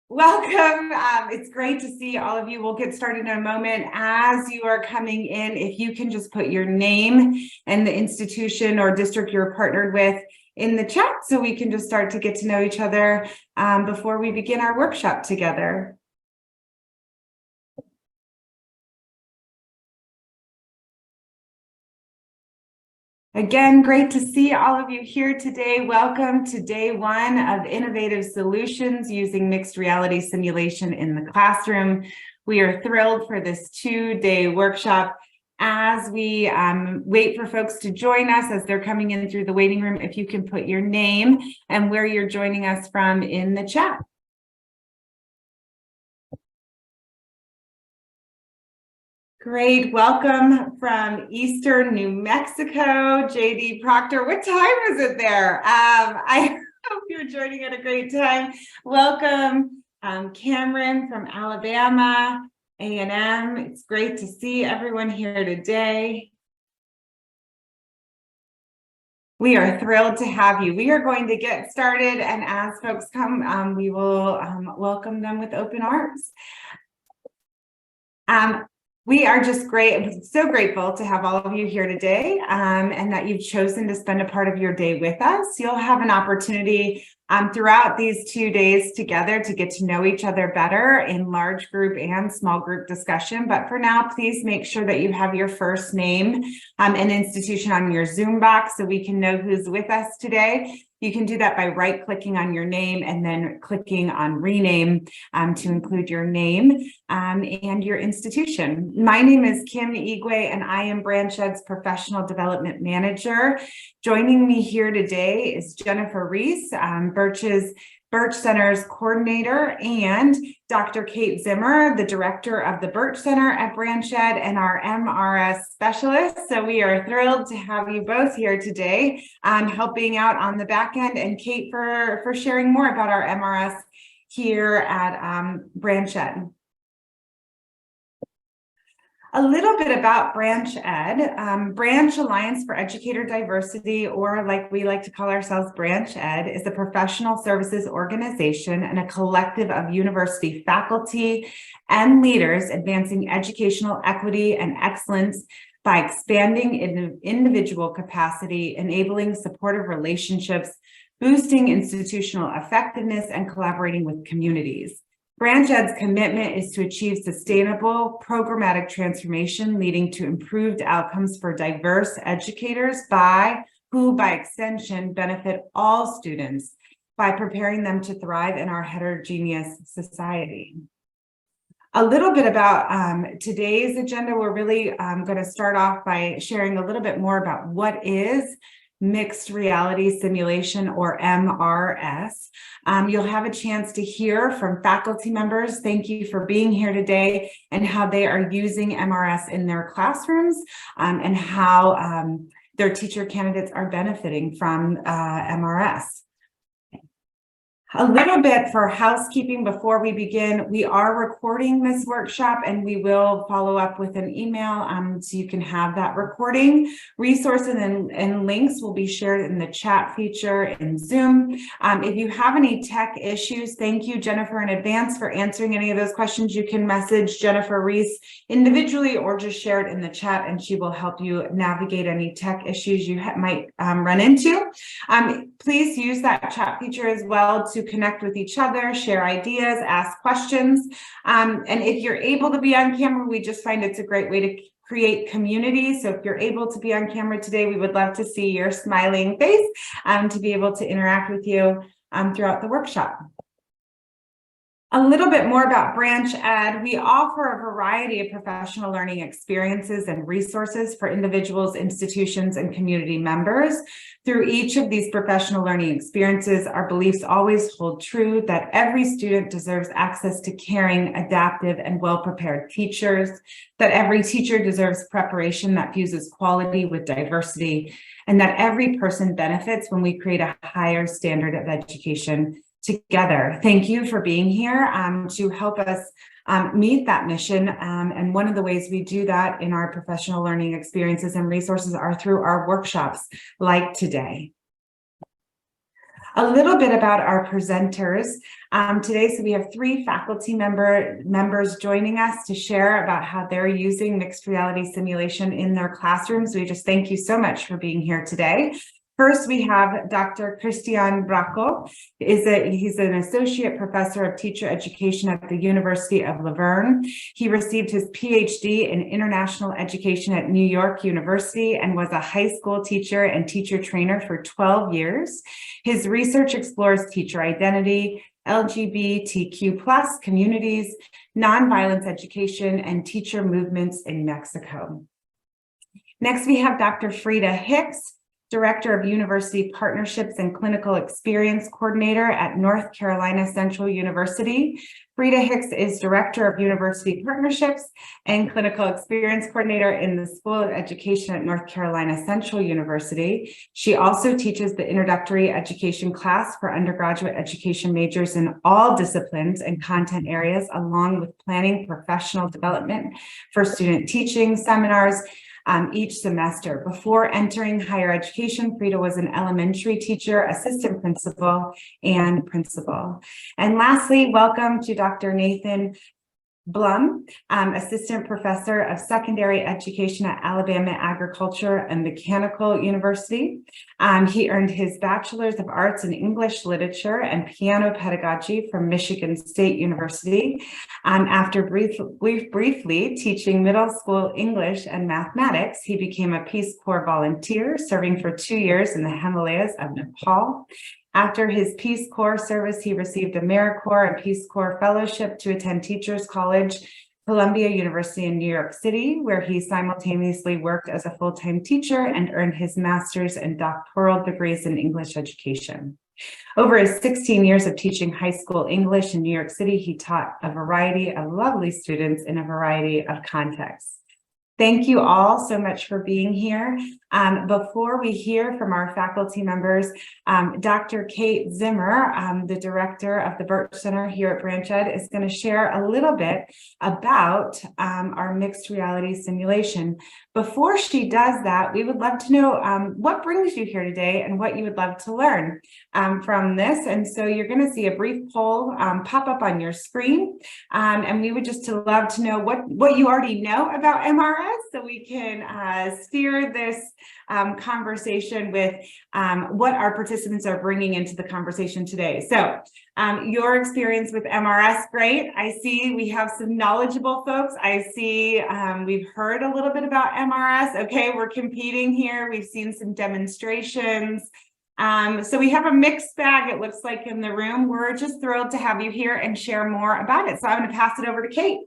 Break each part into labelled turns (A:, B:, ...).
A: Welcome. It's great to see all of you. We'll get started in a moment. As you are coming in, if you can just put your name and the institution or district you're partnered with in the chat so we can just start to get to know each other before we begin our workshop together. Again, great to see all of you here today. Welcome to day one of Innovative Solutions using mixed reality simulation in the classroom. We are thrilled for this two-day workshop. As we wait for folks to join us as they're coming in through the waiting room, if you can put your name and where you're joining us from in the chat. Great. Welcome from Eastern New Mexico, JD Proctor. What time is it there? I hope you're joining at a great time. Welcome, Cameron from Alabama, A&M. It's great to see everyone here today. We are thrilled to have you. We are going to get started, and as folks come, we will welcome them with open arms. We are just great, so grateful to have all of you here today and that you've chosen to spend a part of your day with us. You'll have an opportunity throughout these 2 days together to get to know each other better in large group and small group discussion. But for now, please make sure that you have your first name and institution on your Zoom box so we can know who's with us today. You can do that by right-clicking on your name and then clicking on rename to include your name and your institution. My name is Kim Igwe, and I am Branch Ed's Professional Development Manager. Joining me here today is Jennifer Reese, Birch Center's coordinator, and Dr. Kate Zimmer, the director of the Birch Center at Branch Ed and our MRS specialist. So we are thrilled to have you both here today helping out on the back end, and Kate for sharing more about our MRS here at Branch Ed. A little bit about Branch Ed. Branch Alliance for Educator Diversity, or like we like to call ourselves, Branch Ed, is a professional services organization and a collective of university faculty and leaders advancing educational equity and excellence by expanding individual capacity, enabling supportive relationships, boosting institutional effectiveness, and collaborating with communities. Branch Ed's commitment is to achieve sustainable programmatic transformation leading to improved outcomes for diverse educators who by extension benefit all students by preparing them to thrive in our heterogeneous society. A little bit about today's agenda. We're really going to start off by sharing a little bit more about what is mixed reality simulation, or MRS. You'll have a chance to hear from faculty members. Thank you for being here today, and how they are using MRS in their classrooms and how their teacher candidates are benefiting from MRS. A little bit for housekeeping before we begin. We are recording this workshop, and we will follow up with an email so you can have that recording. Resources and links will be shared in the chat feature in Zoom. If you have any tech issues, thank you, Jennifer, in advance for answering any of those questions. You can message Jennifer Reese individually or just share it in the chat, and she will help you navigate any tech issues you might run into. Please use that chat feature as well to connect with each other, share ideas, ask questions. And if you're able to be on camera, we just find it's a great way to create community. So if you're able to be on camera today, we would love to see your smiling face to be able to interact with you throughout the workshop. A little bit more about Branch Ed. We offer a variety of professional learning experiences and resources for individuals, institutions, and community members. Through each of these professional learning experiences, our beliefs always hold true that every student deserves access to caring, adaptive, and well-prepared teachers, that every teacher deserves preparation that fuses quality with diversity, and that every person benefits when we create a higher standard of education together. Thank you for being here to help us meet that mission. And one of the ways we do that in our professional learning experiences and resources are through our workshops like today. A little bit about our presenters today. So we have three faculty members joining us to share about how they're using mixed reality simulation in their classrooms. We just thank you so much for being here today. First, we have Dr. Christian Bracco. He's an associate professor of teacher education at the University of Laverne. He received his PhD in international education at New York University and was a high school teacher and teacher trainer for 12 years. His research explores teacher identity, LGBTQ+ communities, nonviolence education, and teacher movements in Mexico. Next, we have Dr. Frida Hicks, Director of University Partnerships and Clinical Experience Coordinator at North Carolina Central University. Frida Hicks is Director of University Partnerships and Clinical Experience Coordinator in the School of Education at North Carolina Central University. She also teaches the introductory education class for undergraduate education majors in all disciplines and content areas, along with planning professional development for student teaching seminars each semester. Before entering higher education, Frida was an elementary teacher, assistant principal, and principal. And lastly, welcome to Dr. Nathan Blum, Assistant Professor of Secondary Education at Alabama Agriculture and Mechanical University. He earned his Bachelor's of Arts in English Literature and Piano Pedagogy from Michigan State University. After briefly teaching middle school English and mathematics, he became a Peace Corps volunteer, serving for 2 years in the Himalayas of Nepal. After his Peace Corps service, he received AmeriCorps and Peace Corps Fellowship to attend Teachers College, Columbia University in New York City, where he simultaneously worked as a full-time teacher and earned his master's and doctoral degrees in English education. Over his 16 years of teaching high school English in New York City, he taught a variety of lovely students in a variety of contexts. Thank you all so much for being here. Before we hear from our faculty members, Dr. Kate Zimmer, the director of the Birch Center here at Branch Ed, is going to share a little bit about our mixed reality simulation. Before she does that, we would love to know what brings you here today and what you would love to learn from this. And so you're going to see a brief poll pop up on your screen. And we would just love to know what you already know about MRS, so we can steer this conversation with what our participants are bringing into the conversation today. So your experience with MRS, great. I see we have some knowledgeable folks. I see we've heard a little bit about MRS. Okay, we're competing here. We've seen some demonstrations. So we have a mixed bag, it looks like, in the room. We're just thrilled to have you here and share more about it. So I'm going to pass it over to Kate.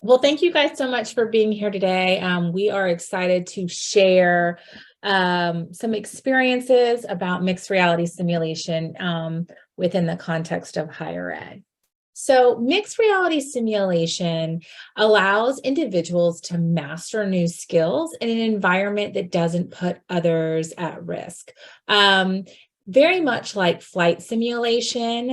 B: Well, thank you guys so much for being here today. We are excited to share some experiences about mixed reality simulation within the context of higher ed. So mixed reality simulation allows individuals to master new skills in an environment that doesn't put others at risk. Very much like flight simulation,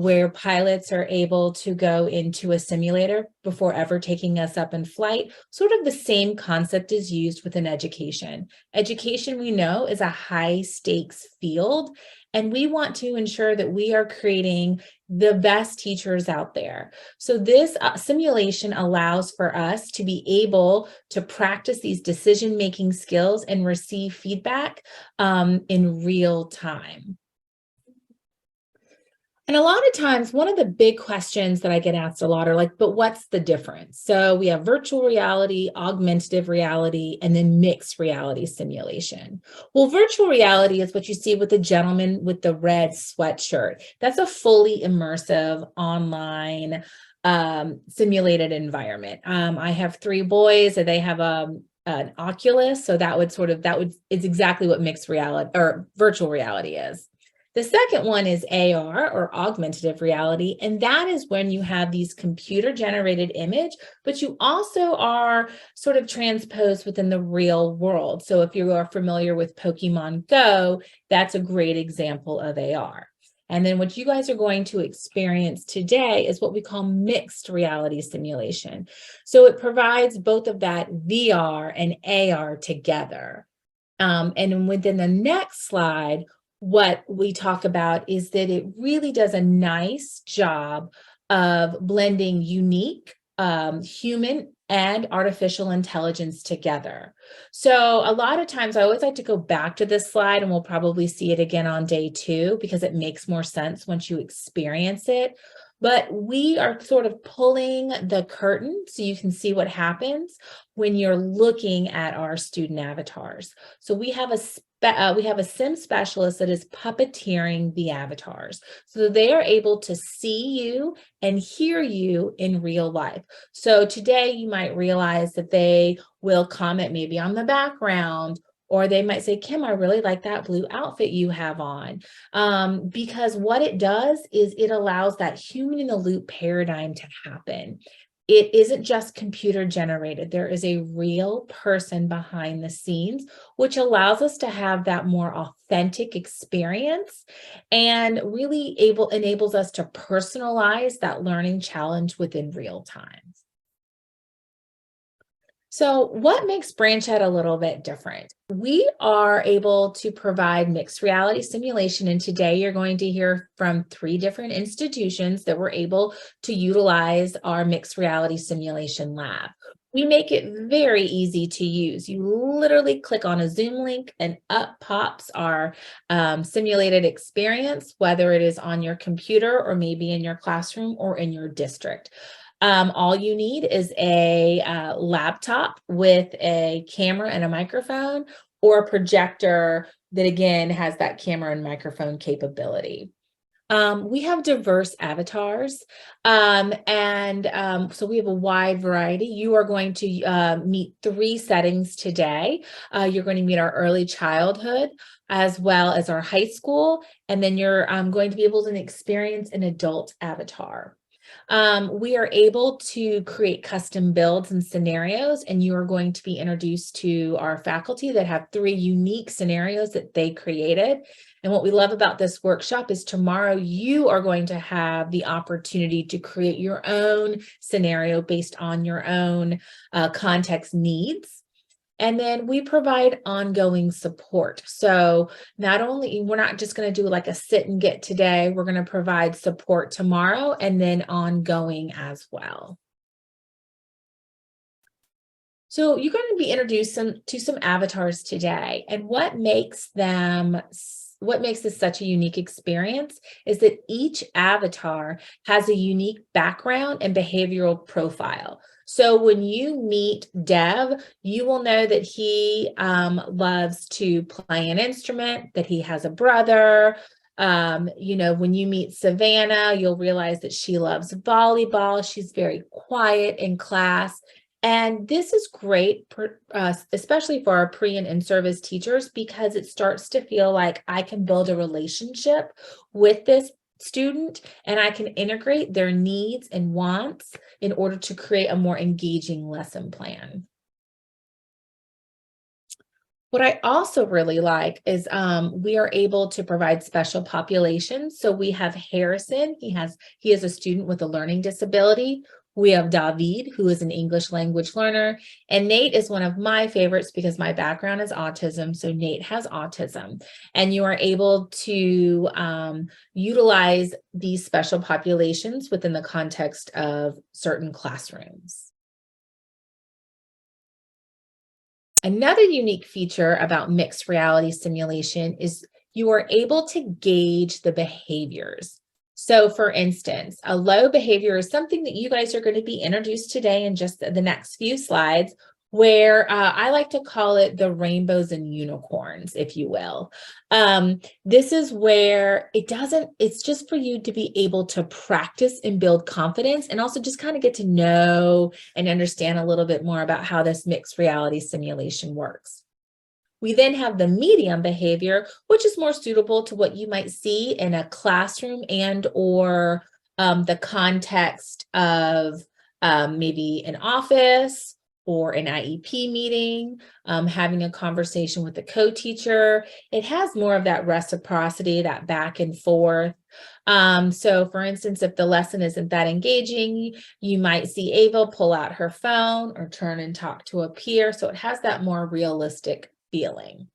B: where pilots are able to go into a simulator before ever taking us up in flight, sort of the same concept is used within education. Education, we know, is a high stakes field, and we want to ensure that we are creating the best teachers out there. So this simulation allows for us to be able to practice these decision-making skills and receive feedback in real time. And a lot of times, one of the big questions that I get asked a lot are like, but what's the difference? So we have virtual reality, augmentative reality, and then mixed reality simulation. Well, virtual reality is what you see with the gentleman with the red sweatshirt. That's a fully immersive online simulated environment. I have 3 boys and they have an Oculus. So it's exactly what mixed reality or virtual reality is. The second one is AR, or augmentative reality, and that is when you have these computer-generated image, but you also are sort of transposed within the real world. So if you are familiar with Pokemon Go, that's a great example of AR. And then what you guys are going to experience today is what we call mixed reality simulation. So it provides both of that VR and AR together. And within the next slide, what we talk about is that it really does a nice job of blending unique human and artificial intelligence together. So a lot of times I always like to go back to this slide, and we'll probably see it again on day 2 because it makes more sense once you experience it. But we are sort of pulling the curtain so you can see what happens when you're looking at our student avatars. So we have a sim specialist that is puppeteering the avatars. So they are able to see you and hear you in real life. So today you might realize that they will comment maybe on the background, or they might say, Kim, I really like that blue outfit you have on. Because what it does is it allows that human in the loop paradigm to happen. It isn't just computer generated. There is a real person behind the scenes, which allows us to have that more authentic experience and really enables us to personalize that learning challenge within real time. So what makes BranchEd a little bit different? We are able to provide mixed reality simulation, and today you're going to hear from 3 different institutions that were able to utilize our mixed reality simulation lab. We make it very easy to use. You literally click on a Zoom link and up pops our simulated experience, whether it is on your computer or maybe in your classroom or in your district. All you need is a laptop with a camera and a microphone, or a projector that again has that camera and microphone capability. We have diverse avatars, so we have a wide variety. You are going to meet 3 settings today. You're going to meet our early childhood as well as our high school, and then you're going to be able to experience an adult avatar. We are able to create custom builds and scenarios, and you are going to be introduced to our faculty that have 3 unique scenarios that they created. And what we love about this workshop is tomorrow you are going to have the opportunity to create your own scenario based on your own context needs. And then we provide ongoing support. So we're not just going to do like a sit and get today, we're going to provide support tomorrow and then ongoing as well. So you're going to be introduced to some avatars today, and what makes this such a unique experience is that each avatar has a unique background and behavioral profile. So when you meet Dev, you will know that he loves to play an instrument, that he has a brother. When you meet Savannah, you'll realize that she loves volleyball. She's very quiet in class. And this is great, especially for our pre and in-service teachers, because it starts to feel like I can build a relationship with this student and I can integrate their needs and wants in order to create a more engaging lesson plan. What I also really like is we are able to provide special populations. So we have Harrison. He is a student with a learning disability. We have David, who is an English language learner, and Nate is one of my favorites because my background is autism, so Nate has autism. And you are able to utilize these special populations within the context of certain classrooms. Another unique feature about mixed reality simulation is you are able to gauge the behaviors. So for instance, a low behavior is something that you guys are going to be introduced today in just the next few slides, where I like to call it the rainbows and unicorns, if you will. This is where it's just for you to be able to practice and build confidence, and also just kind of get to know and understand a little bit more about how this mixed reality simulation works. We then have the medium behavior, which is more suitable to what you might see in a classroom and or the context of maybe an office or an IEP meeting, having a conversation with the co-teacher. It has more of that reciprocity, that back and forth. So for instance, if the lesson isn't that engaging, you might see Ava pull out her phone or turn and talk to a peer. So it has that more realistic feeling.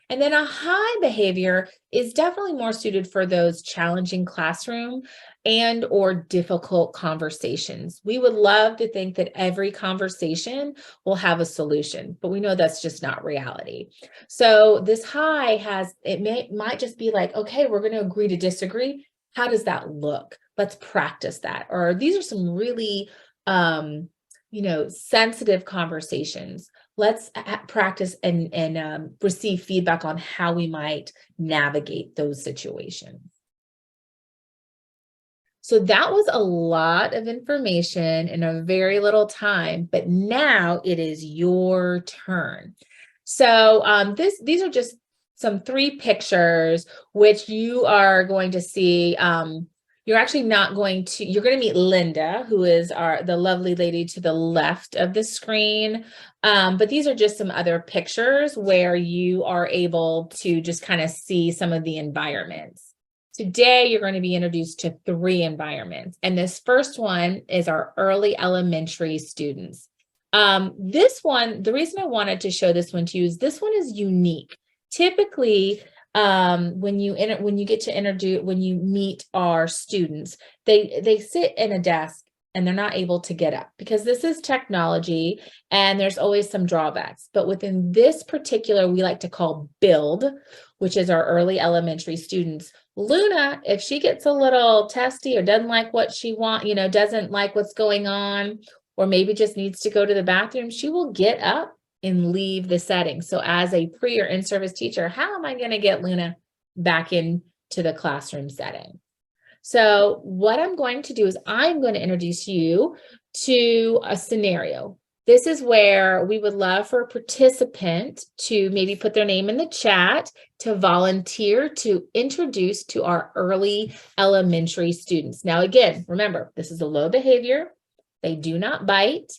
B: And then a high behavior is definitely more suited for those challenging classroom and or difficult conversations. We would love to think that every conversation will have a solution, but we know that's just not reality. So this high might just be like, okay, we're going to agree to disagree. How does that look? Let's practice that. Or these are some really, sensitive conversations. Let's practice and receive feedback on how we might navigate those situations. So that was a lot of information in a very little time, but now it is your turn. So these are just some 3 pictures, which you are going to see. You're actually not going to, you're going to meet Linda, who is the lovely lady to the left of the screen. But these are just some other pictures where you are able to just kind of see some of the environments. Today, you're going to be introduced to 3 environments. And this first one is our early elementary students. This one, the reason I wanted to show this one to you is this one is unique. Typically, when you meet our students, they sit in a desk and they're not able to get up because this is technology and there's always some drawbacks. But within this particular, we like to call build, which is our early elementary students. Luna, if she gets a little testy or doesn't like what she wants, doesn't like what's going on, or maybe just needs to go to the bathroom, she will get up and leave the setting. So as a pre or in-service teacher, how am I going to get Luna back into the classroom setting? So what I'm going to do is I'm going to introduce you to a scenario. This is where we would love for a participant to maybe put their name in the chat to volunteer to introduce to our early elementary students. Now, again, remember, this is a low behavior. They do not bite.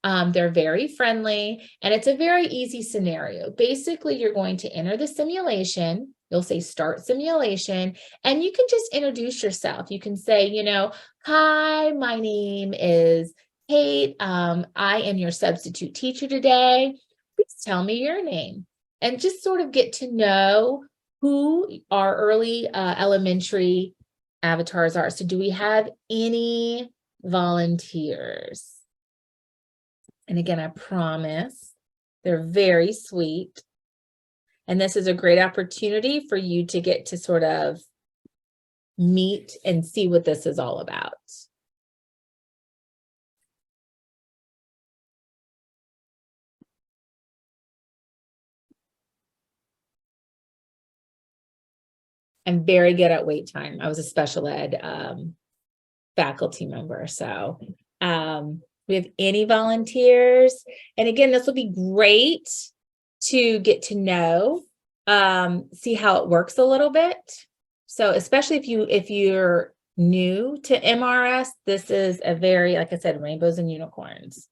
B: They're very friendly, and it's a very easy scenario. Basically, you're going to enter the simulation. You'll say start simulation, and you can just introduce yourself. You can say, hi, my name is Kate. I am your substitute teacher today. Please tell me your name, and just sort of get to know who our early elementary avatars are. So do we have any volunteers? And again, I promise they're very sweet. And this is a great opportunity for you to get to sort of meet and see what this is all about. I'm very good at wait time. I was a special ed faculty member. So we have any volunteers? And again, this will be great to get to know, see how it works a little bit. So especially if you're new to MRS, this is a very, like I said, rainbows and unicorns.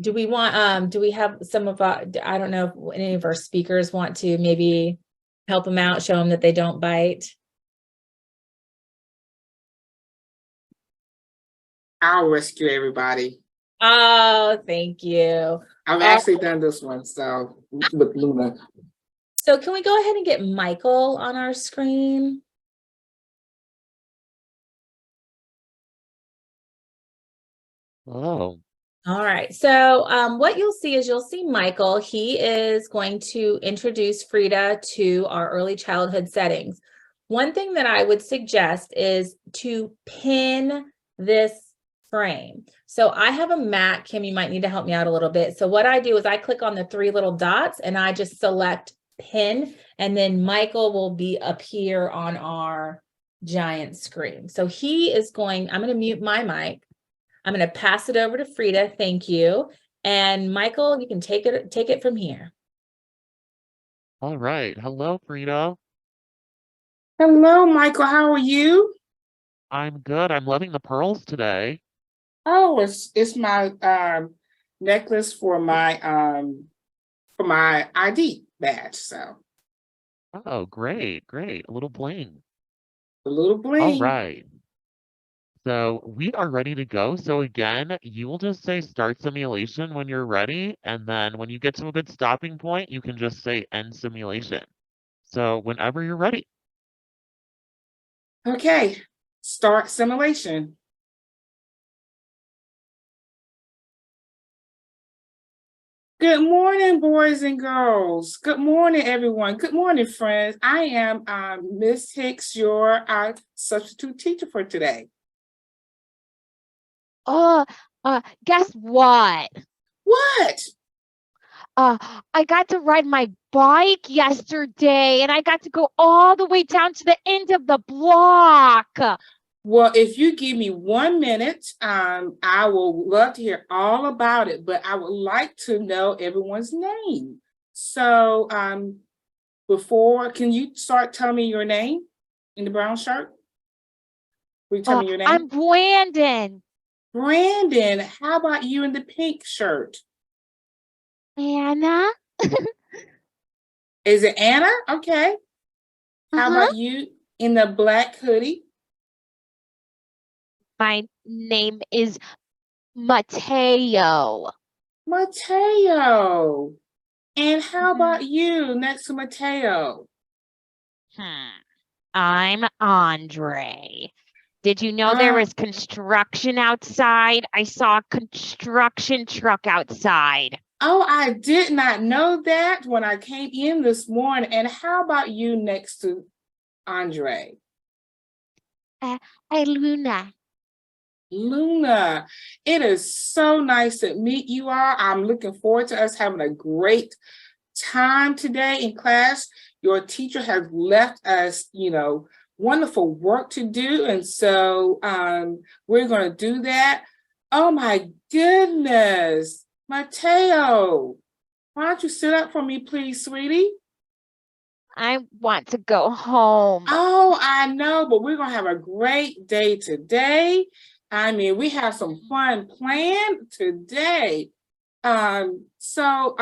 B: Do we have some of our, I don't know if any of our speakers want to maybe help them out, show them that they don't bite?
C: I'll rescue everybody.
B: Oh, thank you.
C: I've actually done this one, so with Luna.
B: So can we go ahead and get Michael on our screen?
D: Oh,
B: All right. So what you'll see is you'll see Michael. He is going to introduce Frida to our early childhood settings. One thing that I would suggest is to pin this frame. So I have a Mac. Kim, you might need to help me out a little bit. So what I do is I click on the 3 little dots and I just select pin, and then Michael will be up here on our giant screen. So he is going, I'm going to mute my mic. I'm going to pass it over to Frida. Thank you. And Michael, you can take it from here.
D: all right. Hello, Frida.
C: Hello, Michael. How are you?
D: I'm good. I'm loving the pearls today.
C: Oh, it's my necklace for my ID badge. So
D: Oh, great, great. A little bling.
C: a little bling.
D: All right. So we are ready to go. So again, you will just say start simulation when you're ready. And then when you get to a good stopping point, you can just say end simulation. So whenever you're ready.
C: Okay, start simulation. Good morning, boys and girls. Good morning, everyone. Good morning, friends. I am Miss Hicks, your substitute teacher for today.
E: Guess what?
C: What?
E: I got to ride my bike yesterday and I got to go all the way down to the end of the block.
C: Well, if you give me 1 minute, I will love to hear all about it, but I would like to know everyone's name. So can you start telling me your name in the brown shirt? Will you tell me your name?
E: I'm Brandon.
C: Brandon, how about you in the pink shirt?
E: Anna.
C: Is it Anna? Okay. How
E: Uh-huh.
C: about you in the black hoodie?
E: My name is Mateo.
C: Mateo. And how
E: Mhm.
C: about you next to Mateo?
E: I'm Andre. Did you know there was construction outside? I saw a construction truck outside.
C: Oh, I did not know that when I came in this morning. And how about you next to Andre?
E: Hey, Luna.
C: Luna, it is so nice to meet you all. I'm looking forward to us having a great time today in class. Your teacher has left us, wonderful work to do. And so we're going to do that. Oh my goodness. Mateo, why don't you sit up for me, please, sweetie?
E: I want to go home.
C: Oh, I know, but we're going to have a great day today. I mean, we have some fun planned today. So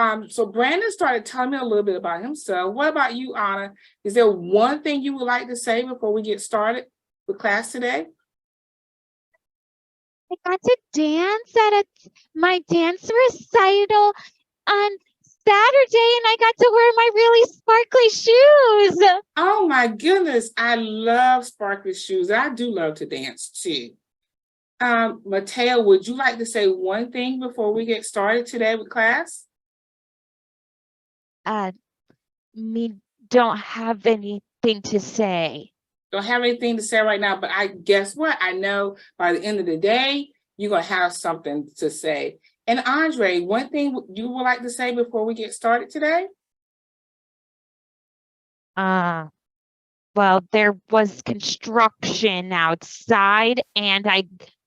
C: Brandon started telling me a little bit about himself. What about you, Anna? Is there one thing you would like to say before we get started with class today?
E: I got to dance at my dance recital on Saturday, and I got to wear my really sparkly shoes.
C: Oh my goodness, I love sparkly shoes. I do love to dance too. Mateo, would you like to say one thing before we get started today with class?
E: Me don't have anything to say.
C: Don't have anything to say right now, but I guess what? I know by the end of the day, you're going to have something to say. And Andre, one thing you would like to say before we get started today?
E: Well, there was construction outside and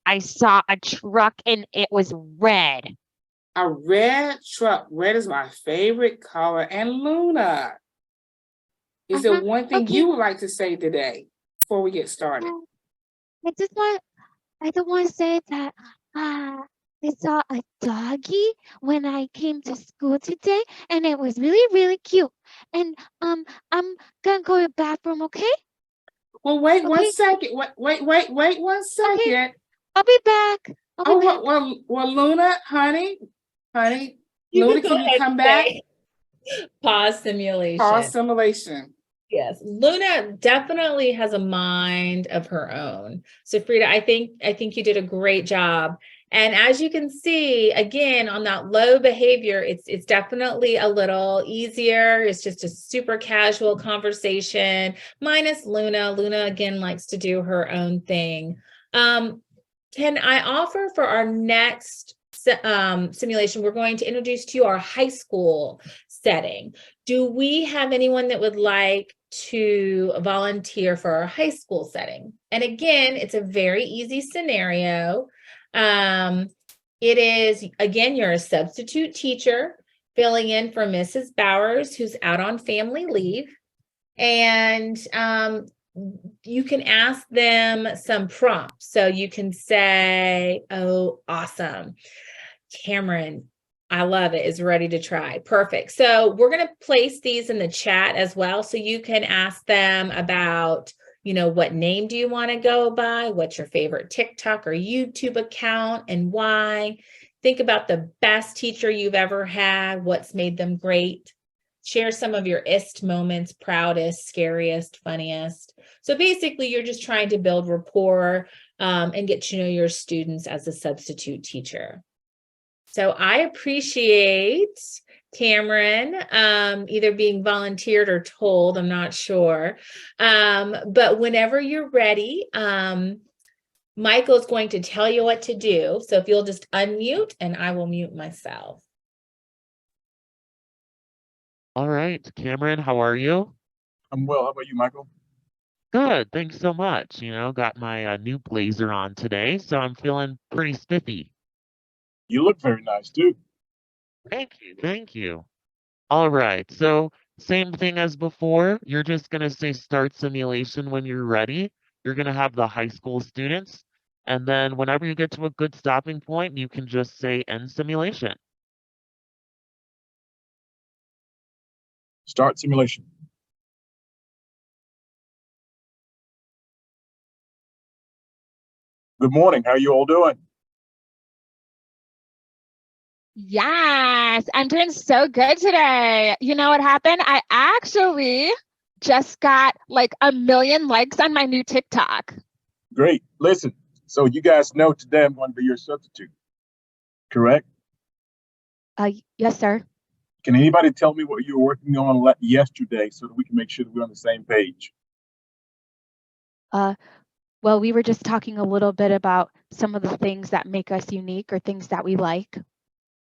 E: I saw a truck and it was red.
C: A red truck. Red is my favorite color. And Luna, is there one thing you would like to say today before we get started?
E: I don't want to say that I saw a doggy when I came to school today, and it was really, really cute. And I'm gonna go to the bathroom, okay?
C: Well, wait
E: Okay.
C: 1 second. Wait 1 second.
E: Okay. I'll be back. I'll be back.
C: Well, Luna, honey, Luna, can you come back?
B: Pause simulation.
C: Pause simulation.
B: Yes, Luna definitely has a mind of her own. So Frida, I think you did a great job. And as you can see, again, on that low behavior, it's definitely a little easier. It's just a super casual conversation, minus Luna. Luna, again, likes to do her own thing. Can I offer for our next simulation, we're going to introduce to you our high school setting. Do we have anyone that would like to volunteer for our high school setting? And again, it's a very easy scenario. It is, again, you're a substitute teacher filling in for Mrs. Bowers, who's out on family leave. And you can ask them some prompts. So you can say, oh, awesome. Cameron, I love it, is ready to try. Perfect. So we're going to place these in the chat as well. So you can ask them about, what name do you want to go by? What's your favorite TikTok or YouTube account and why? Think about the best teacher you've ever had, what's made them great. Share some of your ist moments, proudest, scariest, funniest. So basically, you're just trying to build rapport and get to know your students as a substitute teacher. So I appreciate Cameron either being volunteered or told, I'm not sure. But whenever you're ready, Michael's going to tell you what to do. So if you'll just unmute and I will mute myself.
D: All right, Cameron, how are you?
F: I'm well. How about you, Michael?
D: Good, thanks so much. Got my new blazer on today, so I'm feeling pretty spiffy.
F: You look very nice too.
D: Thank you, thank you. All right, so same thing as before. You're just going to say start simulation when you're ready. You're going to have the high school students. And then whenever you get to a good stopping point, you can just say end simulation.
F: Start simulation. Good morning. How are you all doing?
E: Yes, I'm doing so good today. You know what happened? I actually just got like 1 million likes on my new TikTok.
F: Great. Listen, so you guys know today I'm going to be your substitute, correct?
E: Yes, sir.
F: Can anybody tell me what you were working on yesterday so that we can make sure that we're on the same page?
E: Well, we were just talking a little bit about some of the things that make us unique or things that we like.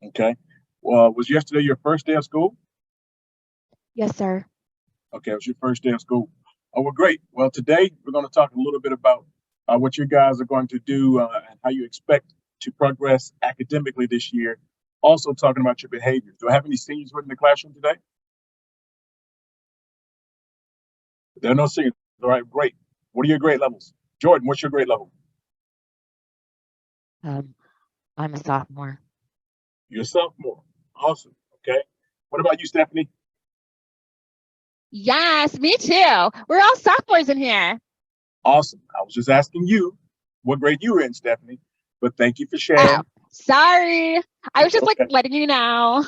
F: Okay. Well, was yesterday your first day of school?
E: Yes, sir.
F: Okay, it was your first day of school. Oh, well, great. Well, today we're going to talk a little bit about what you guys are going to do and how you expect to progress academically this year. Also talking about your behavior. Do I have any seniors in the classroom today? There are no seniors. All right, great. What are your grade levels? Jordan, what's your grade level?
E: I'm a sophomore.
F: You're a sophomore. Awesome. Okay. What about you, Stephanie?
E: Yes, me too. We're all sophomores in here.
F: Awesome. I was just asking you what grade you were in, Stephanie, but thank you for sharing.
E: Oh, sorry. I was just
F: Okay.
E: like letting you know.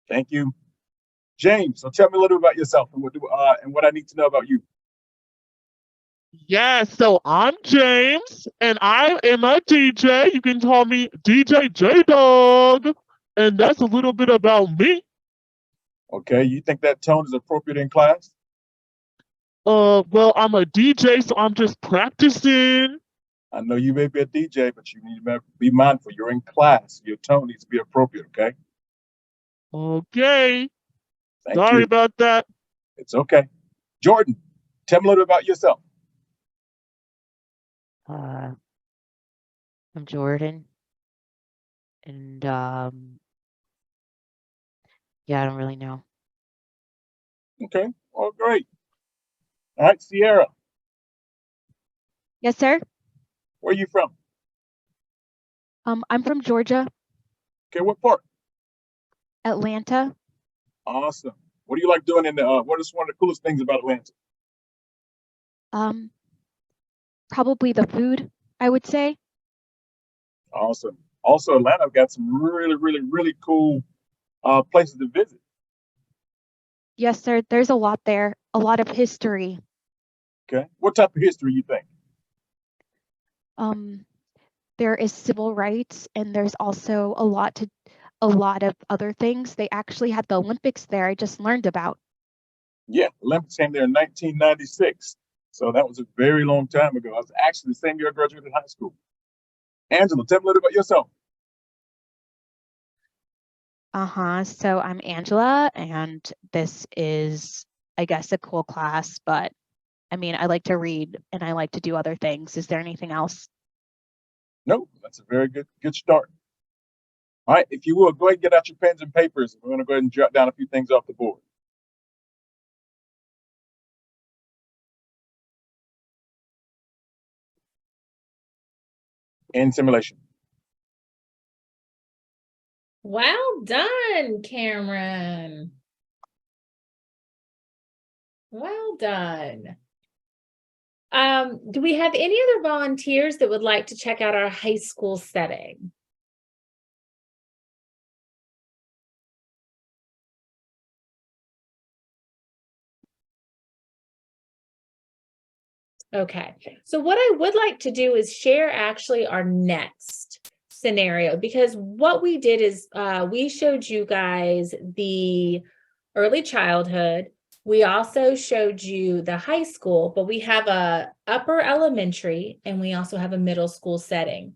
F: Thank you. James, so tell me a little bit about yourself and what I need to know about you.
D: Yeah, so I'm James, and I am a DJ. You can call me DJ J-Dog, and that's a little bit about me.
F: Okay, you think that tone is appropriate in class?
D: Well, I'm a DJ, so I'm just practicing.
F: I know you may be a DJ, but you need to be mindful. You're in class. Your tone needs to be appropriate, okay?
D: Okay,
F: Thank
D: sorry
F: you.
D: about that.
F: It's okay. Jordan, tell me a little bit about yourself.
G: I'm Jordan, and yeah, I don't really know.
F: Okay, well, great. All right, Sierra,
E: Yes, sir.
F: where are you from?
E: I'm from Georgia,
F: Okay, what part?
E: Atlanta.
F: Awesome. What do you like doing what is one of the coolest things about Atlanta?
E: Probably the food, I would say.
F: Awesome. Also, Atlanta got some really, really, really cool places to visit.
E: Yes, sir. There's a lot there, a lot of history.
F: Okay, what type of history you think?
E: There is civil rights, and there's also a lot of other things. They actually had the Olympics there. I just learned about.
F: Yeah, Olympics came there in 1996. So that was a very long time ago. I was actually the same year I graduated high school. Angela, tell me a little about yourself.
G: So I'm Angela, and this is, I guess, a cool class, but I mean, I like to read and I like to do other things. Is there anything else?
F: No, that's a very good start. All right, if you will, go ahead and get out your pens and papers. We're going to go ahead and jot down a few things off the board. In simulation.
B: Well done, Cameron. Well done. Do we have any other volunteers that would like to check out our high school setting? Okay, so what I would like to do is share actually our next scenario, because what we did is we showed you guys the early childhood. We also showed you the high school, but we have a upper elementary and we also have a middle school setting.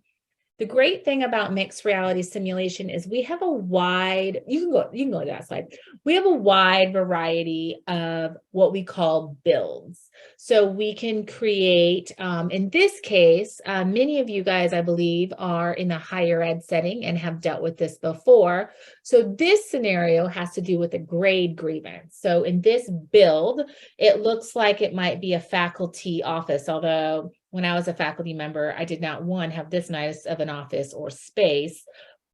B: The great thing about mixed reality simulation is we have a wide, you can go to that slide. We have a wide variety of what we call builds. So we can create, in this case, many of you guys, I believe, are in the higher ed setting and have dealt with this before. So this scenario has to do with a grade grievance. So in this build, it looks like it might be a faculty office, although when I was a faculty member, I did not, one, have this nice of an office or space,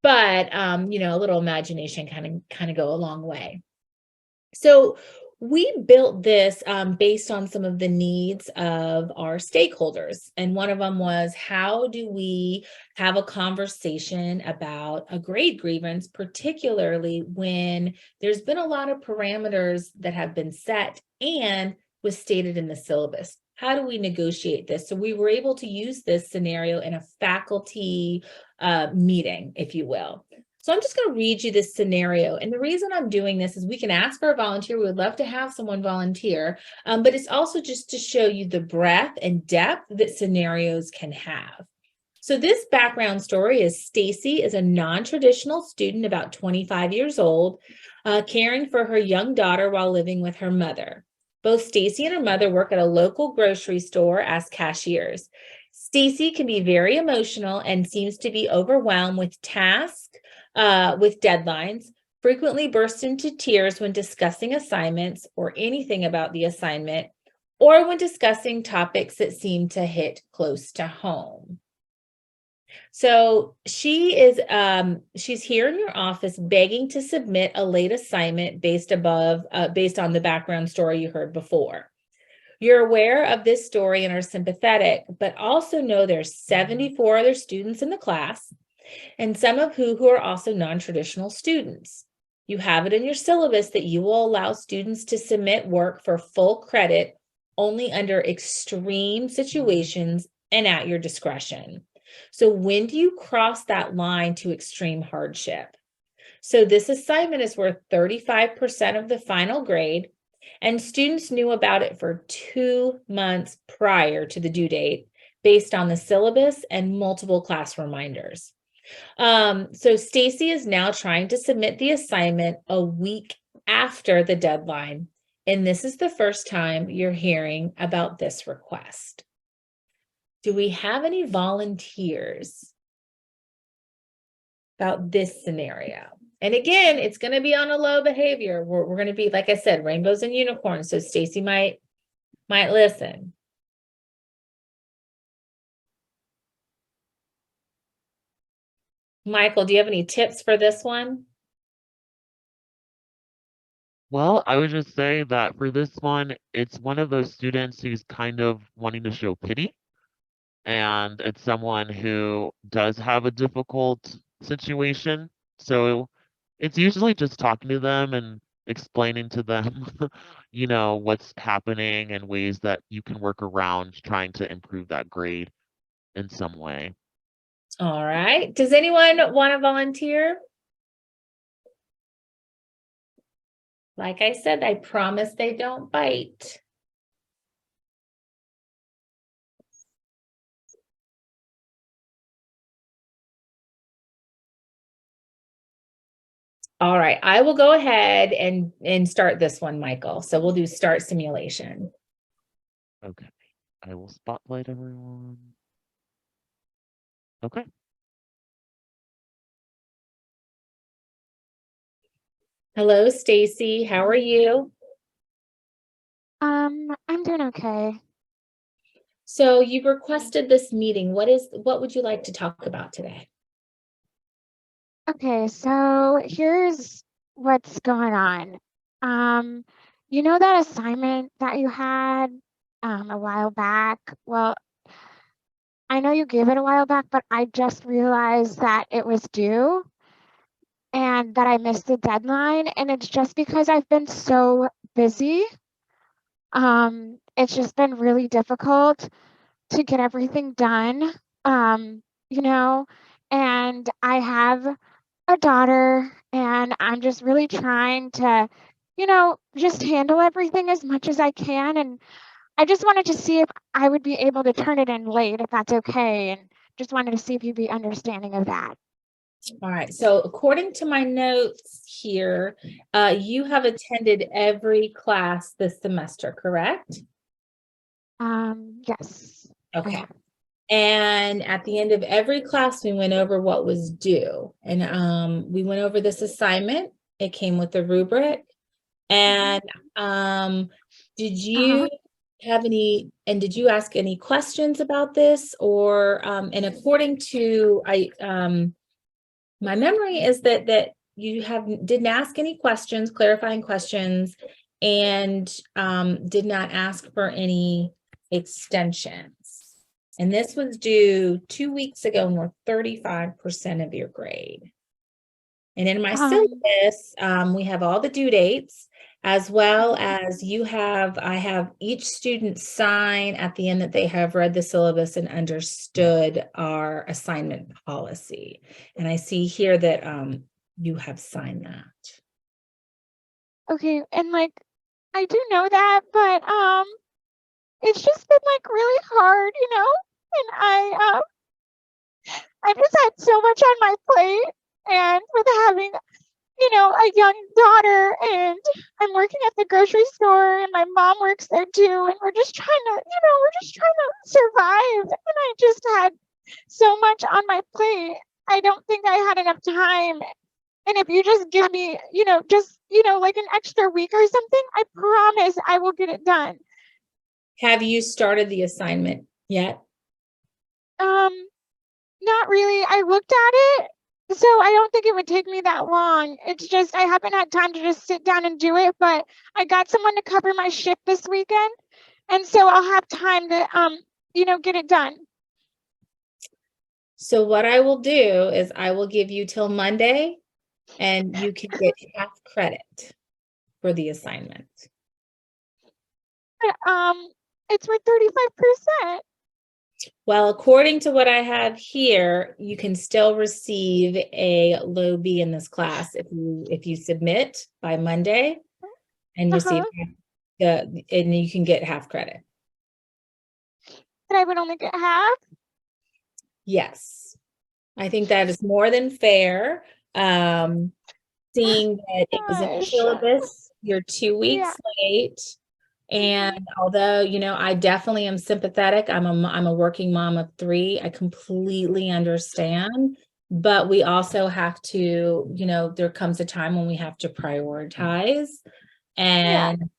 B: but you know, a little imagination kind of go a long way. So we built this based on some of the needs of our stakeholders. And one of them was, how do we have a conversation about a grade grievance, particularly when there's been a lot of parameters that have been set and was stated in the syllabus? How do we negotiate this? So we were able to use this scenario in a faculty meeting, if you will. So I'm just going to read you this scenario. And the reason I'm doing this is we can ask for a volunteer. We would love to have someone volunteer, but it's also just to show you the breadth and depth that scenarios can have. So this background story is Stacy is a non-traditional student, about 25 years old, caring for her young daughter while living with her mother. Both Stacy and her mother work at a local grocery store as cashiers. Stacy can be very emotional and seems to be overwhelmed with tasks, with deadlines, frequently bursts into tears when discussing assignments or anything about the assignment, or when discussing topics that seem to hit close to home. So she is, she's here in your office begging to submit a late assignment based on the background story you heard before. You're aware of this story and are sympathetic, but also know there's 74 other students in the class, and some of who are also non-traditional students. You have it in your syllabus that you will allow students to submit work for full credit only under extreme situations and at your discretion. So when do you cross that line to extreme hardship? So this assignment is worth 35% of the final grade, and students knew about it for 2 months prior to the due date based on the syllabus and multiple class reminders. So Stacy is now trying to submit the assignment a week after the deadline, and this is the first time you're hearing about this request. Do we have any volunteers about this scenario? And again, it's going to be on a low behavior. We're going to be, like I said, rainbows and unicorns. So Stacy might listen. Michael, do you have any tips for this one?
D: Well, I would just say that for this one, it's one of those students who's kind of wanting to show pity. And it's someone who does have a difficult situation. So it's usually just talking to them and explaining to them, you know, what's happening and ways that you can work around trying to improve that grade in some way.
B: All right. Does anyone want to volunteer? Like I said, I promise they don't bite. All right, I will go ahead and start this one, Michael. So we'll do start simulation.
D: Okay, I will spotlight everyone. Okay.
B: Hello, Stacy. How are you?
E: I'm doing okay.
B: So you've requested this meeting. What would you like to talk about today?
E: Okay, so here's what's going on. You know that assignment that you had a while back. Well, I know you gave it a while back, but I just realized that it was due and that I missed the deadline. And it's just because I've been so busy. It's just been really difficult to get everything done. You know, and I have a daughter, and I'm just really trying to, just handle everything as much as I can. And I just wanted to see if I would be able to turn it in late, if that's okay. And just wanted to see if you'd be understanding of that.
B: All right. So according to my notes here, you have attended every class this semester, correct?
E: Yes. I
B: Okay.
E: have.
B: And at the end of every class, we went over what was due. And we went over this assignment. It came with a rubric. And did you have any, and did you ask any questions about this? Or, and according to, my memory is that you didn't ask any questions, clarifying questions, and did not ask for any extensions. And this was due 2 weeks ago, and we're 35% of your grade. And in my syllabus, we have all the due dates, as well as I have each student sign at the end that they have read the syllabus and understood our assignment policy. And I see here that you have signed that.
E: Okay, and I do know that, but it's just been really hard, and I just had so much on my plate, and with having a young daughter, and I'm working at the grocery store, and my mom works there too, and we're just trying to survive, and I just had so much on my plate. I don't think I had enough time. And if you just give me, like an extra week or something, I promise I will get it done.
B: Have you started the assignment yet?
E: Not really. I looked at it, so I don't think it would take me that long. It's just I haven't had time to just sit down and do it, but I got someone to cover my shift this weekend, and so I'll have time to get it done.
B: So what I will do is I will give you till Monday, and you can get half credit for the assignment.
E: It's worth 35%.
B: Well, according to what I have here, you can still receive a low B in this class if you submit by Monday and receive and you can get half credit.
E: And I would only get half?
B: Yes. I think that is more than fair. Seeing that it was in the syllabus, you're 2 weeks late. And although, I definitely am sympathetic, I'm a working mom of 3. I completely understand, but we also have to, there comes a time when we have to prioritize. And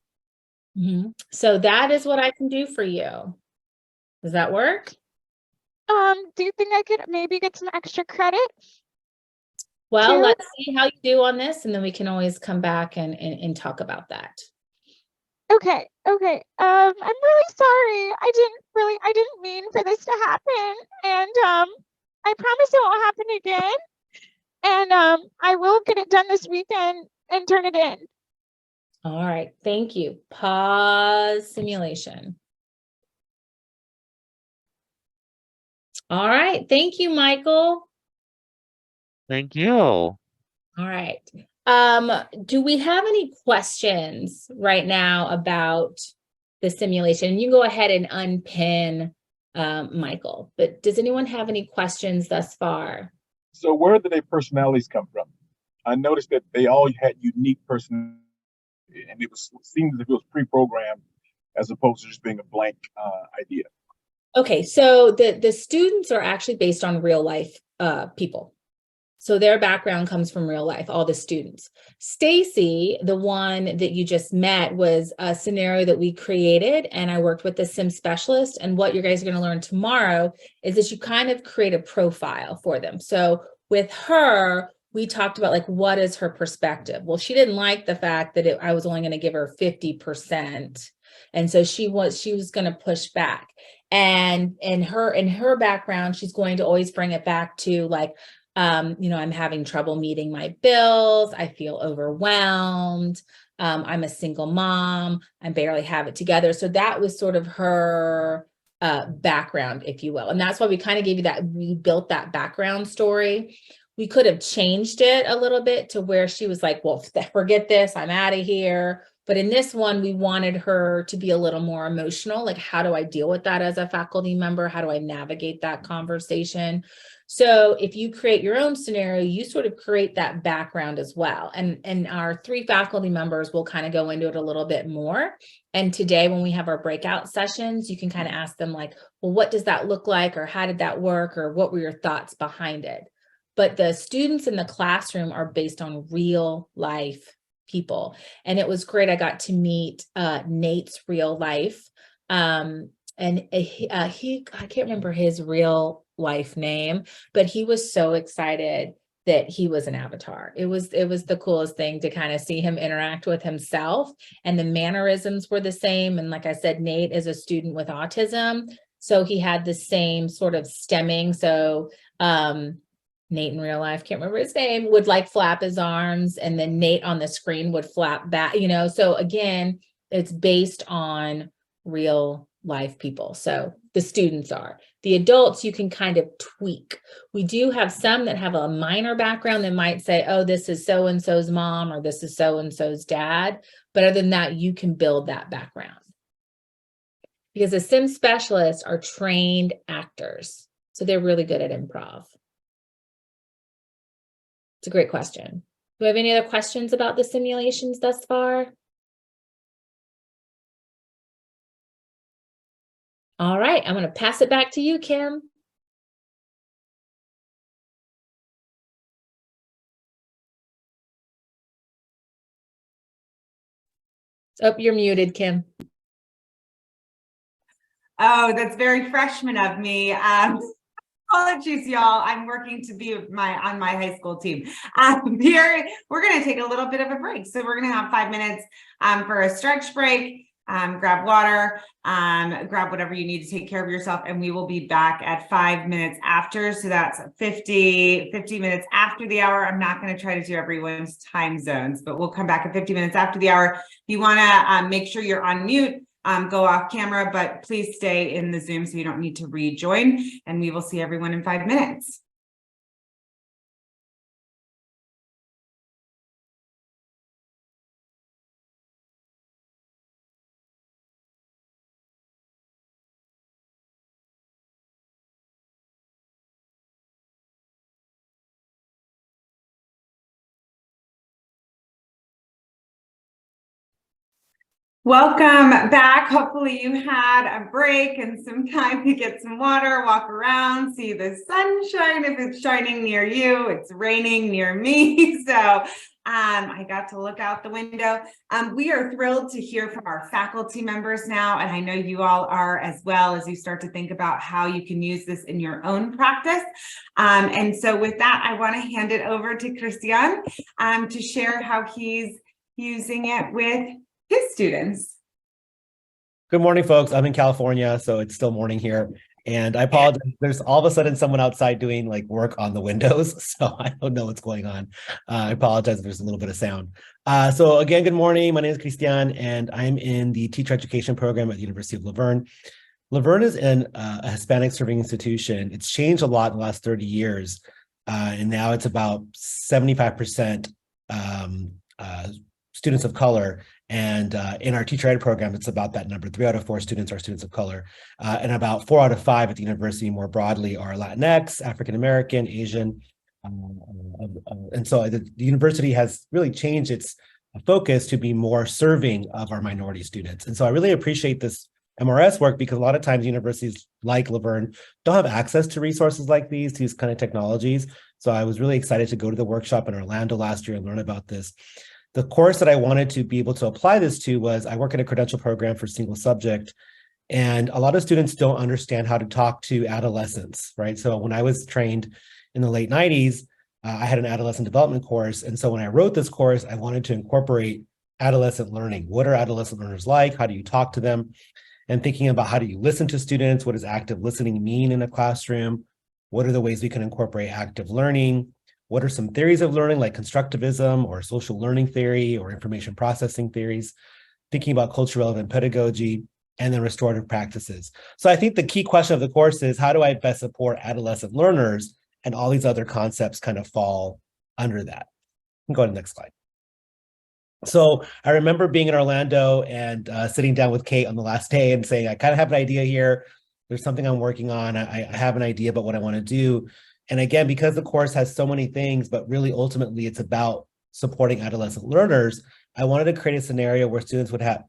B: so that is what I can do for you. Does that work?
E: Do you think I could maybe get some extra credit?
B: Well, let's see how you do on this, and then we can always come back and talk about that.
E: Okay. I'm really sorry. I didn't mean for this to happen. And I promise it won't happen again. And I will get it done this weekend and turn it in.
B: All right. Thank you. Pause simulation. All right. Thank you, Michael.
D: Thank you.
B: All right. Do we have any questions right now about the simulation? You can go ahead and unpin Michael, but does anyone have any questions thus far?
F: So where did their personalities come from? I noticed that they all had unique personalities, and it seemed as if it was pre-programmed as opposed to just being a blank idea.
B: Okay, so the students are actually based on real life people. So their background comes from real life, all the students. Stacy, the one that you just met, was a scenario that we created, and I worked with the sim specialist. And what you guys are going to learn tomorrow is that you kind of create a profile for them. So with her, we talked about what is her perspective? Well, she didn't like the fact that I was only going to give her 50%. And so she was going to push back. And in her background, she's going to always bring it back to like, I'm having trouble meeting my bills. I feel overwhelmed. I'm a single mom. I barely have it together. So that was sort of her background, if you will. And that's why we kind of gave you that, we built that background story. We could have changed it a little bit to where she was like, well, forget this, I'm out of here. But in this one, we wanted her to be a little more emotional. Like, how do I deal with that as a faculty member? How do I navigate that conversation? So if you create your own scenario, you sort of create that background as well. And our 3 faculty members will kind of go into it a little bit more. And today, when we have our breakout sessions, you can kind of ask them like, well, what does that look like? Or how did that work? Or what were your thoughts behind it? But the students in the classroom are based on real life people. And it was great. I got to meet Nate's real life. And I can't remember his real life name, but he was so excited that he was an avatar. It was the coolest thing to kind of see him interact with himself, and the mannerisms were the same. And like I said, Nate is a student with autism, so he had the same sort of stemming. So Nate in real life, can't remember his name, would like flap his arms, and then Nate on the screen would flap back, so again, it's based on real life people. So the students are. The adults, you can kind of tweak. We do have some that have a minor background that might say, oh, this is so-and-so's mom, or this is so-and-so's dad. But other than that, you can build that background. Because the sim specialists are trained actors. So they're really good at improv. It's a great question. Do we have any other questions about the simulations thus far? All right, I'm going to pass it back to you, Kim. Oh, you're muted, Kim.
A: Oh, that's very freshman of me. Apologies, y'all. I'm working to be on my high school team. Here, we're going to take a little bit of a break. So we're going to have 5 minutes for a stretch break. Grab water, grab whatever you need to take care of yourself, and we will be back at 5 minutes after. So that's 50 minutes after the hour. I'm not going to try to do everyone's time zones, but we'll come back at 50 minutes after the hour. If you want to make sure you're on mute, go off camera, but please stay in the Zoom so you don't need to rejoin, and we will see everyone in 5 minutes. Welcome back. Hopefully you had a break and some time to get some water, walk around, see the sunshine if it's shining near you. It's raining near me. So I got to look out the window. We are thrilled to hear from our faculty members now, and I know you all are as well, as you start to think about how you can use this in your own practice. And so with that, I want to hand it over to Christian to share how he's using it with his students.
H: Good morning, folks. I'm in California, so it's still morning here. And I apologize. There's all of a sudden someone outside doing like work on the windows, so I don't know what's going on. I apologize if there's a little bit of sound. So again, good morning. My name is Christian, and I'm in the teacher education program at the University of La Verne. La Verne is a Hispanic serving institution. It's changed a lot in the last 30 years, and now it's about 75% students of color. And in our teacher ed program, it's about that number. 3 out of 4 students are students of color. And about 4 out of 5 at the university more broadly are Latinx, African-American, Asian. And so the university has really changed its focus to be more serving of our minority students. And so I really appreciate this MRS work, because a lot of times universities like La Verne don't have access to resources like these kind of technologies. So I was really excited to go to the workshop in Orlando last year and learn about this. The course that I wanted to be able to apply this to was, I work in a credential program for single subject, and a lot of students don't understand how to talk to adolescents, right? So when I was trained in the late 90s, I had an adolescent development course. And so when I wrote this course, I wanted to incorporate adolescent learning. What are adolescent learners like? How do you talk to them? And thinking about how do you listen to students? What does active listening mean in a classroom? What are the ways we can incorporate active learning? What are some theories of learning like constructivism or social learning theory or information processing theories? Thinking about culture relevant pedagogy, and then restorative practices. So I think the key question of the course is, how do I best support adolescent learners? And all these other concepts kind of fall under that. Go to the next slide. So I remember being in Orlando and sitting down with Kate on the last day and saying, I kind of have an idea here. There's something I'm working on. I have an idea about what I want to do. And again, because the course has so many things, but really ultimately it's about supporting adolescent learners, I wanted to create a scenario where students would have,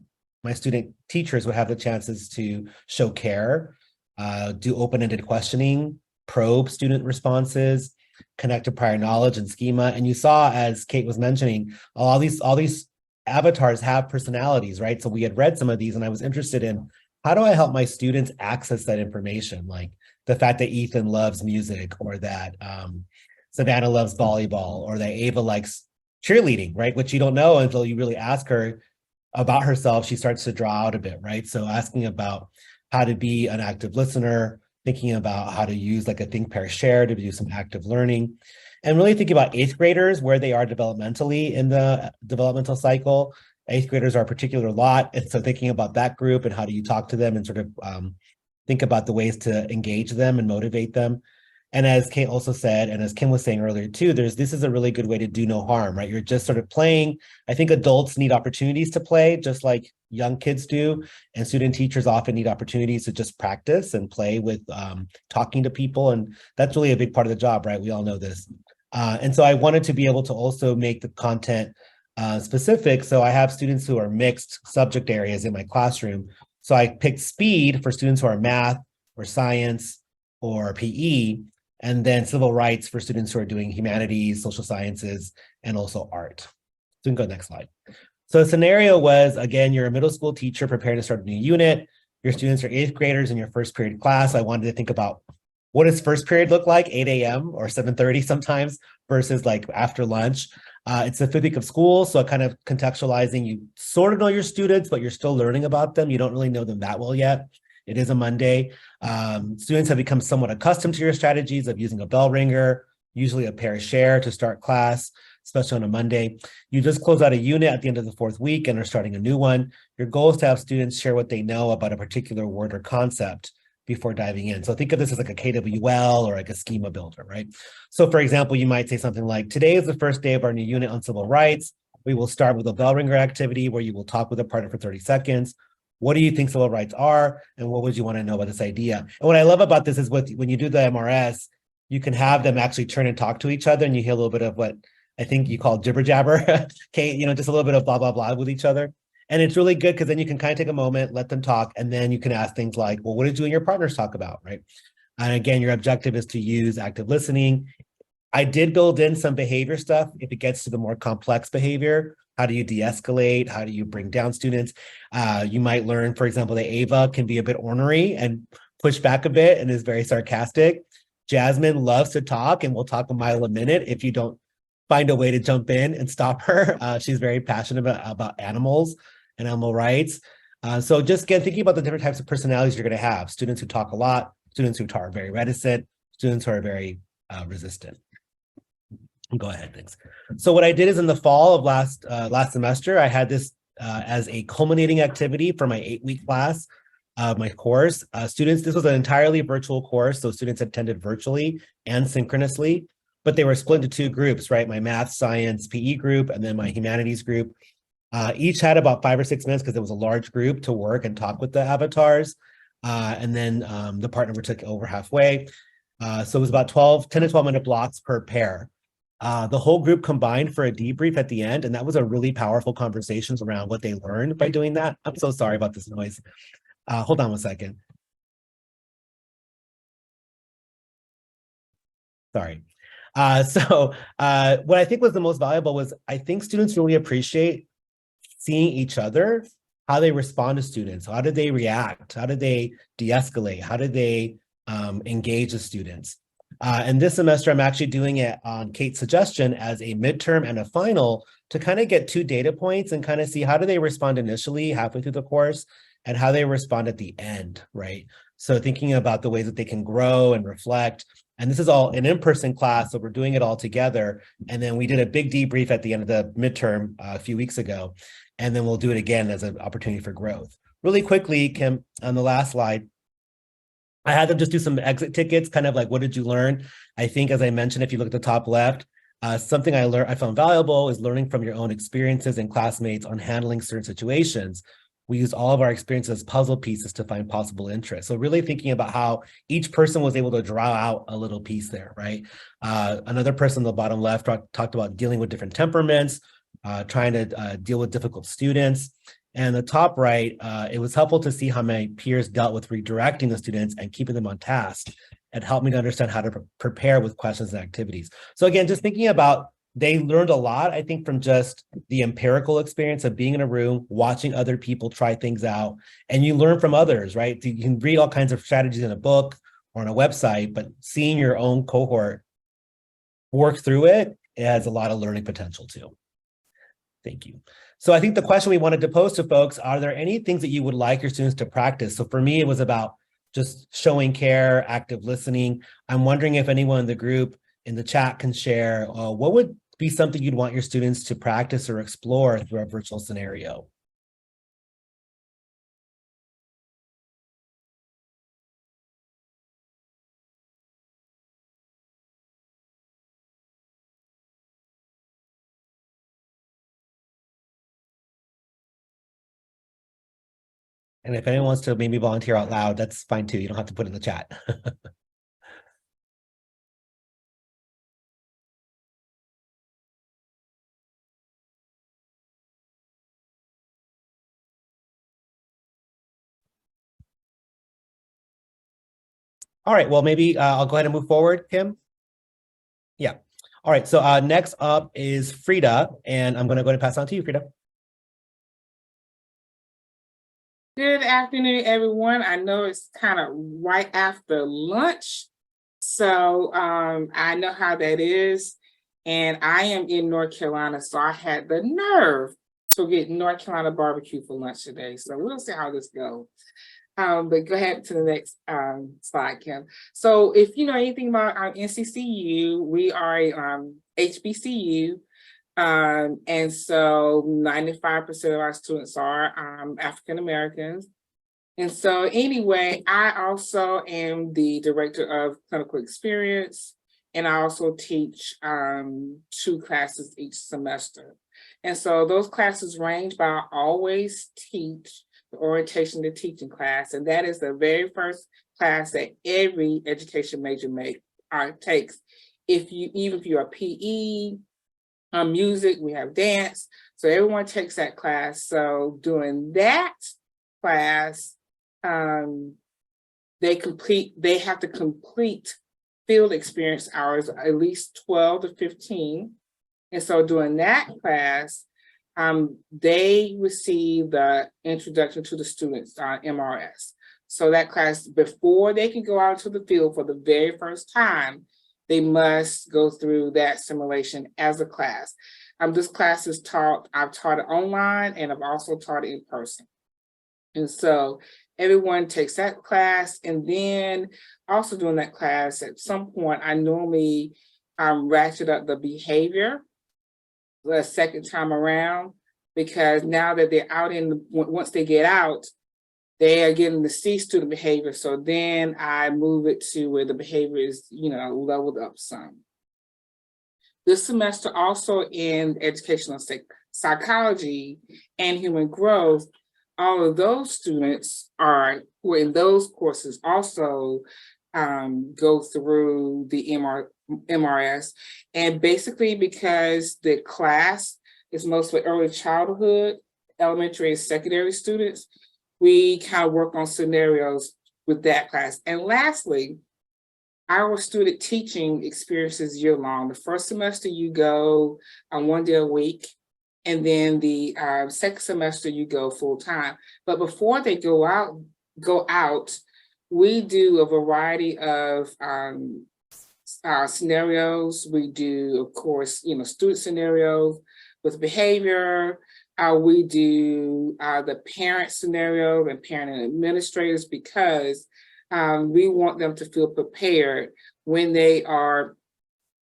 H: my student teachers would have the chances to show care, do open-ended questioning, probe student responses, connect to prior knowledge and schema. And you saw, as Kate was mentioning, all these avatars have personalities, right? So we had read some of these and I was interested in, how do I help my students access that information? Like the fact that Ethan loves music, or that Savannah loves volleyball, or that Ava likes cheerleading, right? Which you don't know until you really ask her about herself. She starts to draw out a bit, right? So asking about how to be an active listener, thinking about how to use like a think, pair, share to do some active learning, and really thinking about 8th graders, where they are developmentally in the developmental cycle. 8th graders are a particular lot. And so thinking about that group and how do you talk to them and sort of think about the ways to engage them and motivate them. And as Kate also said, and as Kim was saying earlier too, this is a really good way to do no harm, right? You're just sort of playing. I think adults need opportunities to play just like young kids do. And student teachers often need opportunities to just practice and play with talking to people. And that's really a big part of the job, right? We all know this. And so I wanted to be able to also make the content specific. So I have students who are mixed subject areas in my classroom. So I picked speed for students who are math or science or PE, and then civil rights for students who are doing humanities, social sciences, and also art. So we can go to the next slide. So the scenario was, again, you're a middle school teacher preparing to start a new unit. Your students are 8th graders in your first period class. I wanted to think about, what does first period look like, 8 a.m. or 7:30 sometimes versus like after lunch. It's the 5th week of school, so kind of contextualizing, you sort of know your students, but you're still learning about them. You don't really know them that well yet. It is a Monday. Students have become somewhat accustomed to your strategies of using a bell ringer, usually a pair share to start class, especially on a Monday. You just close out a unit at the end of the 4th week and are starting a new one. Your goal is to have students share what they know about a particular word or concept before diving in. So think of this as like a KWL or like a schema builder, right? So for example, you might say something like, today is the first day of our new unit on civil rights. We will start with a bell ringer activity where you will talk with a partner for 30 seconds. What do you think civil rights are? And what would you want to know about this idea? And what I love about this is when you do the MRS, you can have them actually turn and talk to each other, and you hear a little bit of what I think you call jibber jabber, okay, just a little bit of blah, blah, blah with each other. And it's really good because then you can kind of take a moment, let them talk, and then you can ask things like, well, what did you and your partners talk about, right? And again, your objective is to use active listening. I did build in some behavior stuff. If it gets to the more complex behavior, how do you de-escalate? How do you bring down students? You might learn, for example, that Ava can be a bit ornery and push back a bit and is very sarcastic. Jasmine loves to talk and will talk a mile a minute if you don't find a way to jump in and stop her. She's very passionate about animals and animal rights. So just again, thinking about the different types of personalities you're going to have: students who talk a lot, students who are very reticent, students who are very resistant. Go ahead, thanks. So what I did is in the fall of last semester, I had this as a culminating activity for my 8-week class of my course. Students, this was an entirely virtual course, so students attended virtually and synchronously, but they were split into 2 groups, right? My math, science, PE group, and then my humanities group. Each had about 5 or 6 minutes because it was a large group to work and talk with the avatars. And then the partner would take over halfway. So it was about 10 to 12 minute blocks per pair. The whole group combined for a debrief at the end, and that was a really powerful conversations around what they learned by doing that. I'm so sorry about this noise. Hold on one second. Sorry. So what I think was the most valuable was, I think students really appreciate seeing each other, how they respond to students. How did they react? How did they de-escalate? How did they engage the students? And this semester, I'm actually doing it on Kate's suggestion as a midterm and a final to kind of get 2 data points and kind of see how do they respond initially halfway through the course and how they respond at the end, right? So thinking about the ways that they can grow and reflect. And this is all an in-person class, so we're doing it all together. And then we did a big debrief at the end of the midterm a few weeks ago. And then we'll do it again as an opportunity for growth. Really quickly, Kim, on the last slide, I had them just do some exit tickets, kind of like, what did you learn? I think, as I mentioned, if you look at the top left, something I found valuable is learning from your own experiences and classmates on handling certain situations. We used all of our experiences as puzzle pieces to find possible interests. So really thinking about how each person was able to draw out a little piece there, right? Another person on the bottom left talked about dealing with different temperaments, trying to deal with difficult students. And the top right, it was helpful to see how my peers dealt with redirecting the students and keeping them on task. It helped me to understand how to prepare with questions and activities. So again, just thinking about, they learned a lot, I think, from just the empirical experience of being in a room, watching other people try things out, and you learn from others, right? You can read all kinds of strategies in a book or on a website, but seeing your own cohort work through it has a lot of learning potential too. Thank you. So I think the question we wanted to pose to folks, are there any things that you would like your students to practice? So for me, it was about just showing care, active listening. I'm wondering if anyone in the group in the chat can share what would be something you'd want your students to practice or explore through a virtual scenario. And if anyone wants to maybe volunteer out loud, that's fine too. You don't have to put it in the chat. All right, well, maybe I'll go ahead and move forward, Kim. Yeah. All right, so next up is Frida, and I'm going to go ahead and pass on to you, Frida.
C: Good afternoon, everyone. I know it's kind of right after lunch, so I know how that is. And I am in North Carolina, so I had the nerve to get North Carolina barbecue for lunch today. So we'll see how this goes. But go ahead to the next slide, Kim. So if you know anything about NCCU, we are a HBCU. And so 95% of our students are African Americans. And so anyway, I also am the director of clinical experience, and I also teach 2 classes each semester. And so those classes range, but I always teach the orientation to teaching class, and that is the very first class that every education major takes. Even if you're a PE, music, we have dance, so everyone takes that class. So during that class, they have to complete field experience hours, at least 12 to 15. And so during that class, they receive the introduction to the students, MRS. So that class, before they can go out to the field for the very first time, they must go through that simulation as a class. This class is I've taught it online, and I've also taught it in person. And so everyone takes that class, and then also during that class, at some point, I normally ratchet up the behavior the second time around, because now that they're out once they get out, they are getting to see student behavior. So then I move it to where the behavior is, leveled up some. This semester also in educational psychology and human growth, all of those students who are in those courses also go through the MRS. And basically because the class is mostly early childhood, elementary and secondary students, we kind of work on scenarios with that class. And lastly, our student teaching experiences year-long. The first semester you go 1 day a week, and then the second semester you go full-time. But before they go out, we do a variety of scenarios. We do, of course, student scenarios with behavior. We do the parent scenario and parent and administrators, because we want them to feel prepared when they are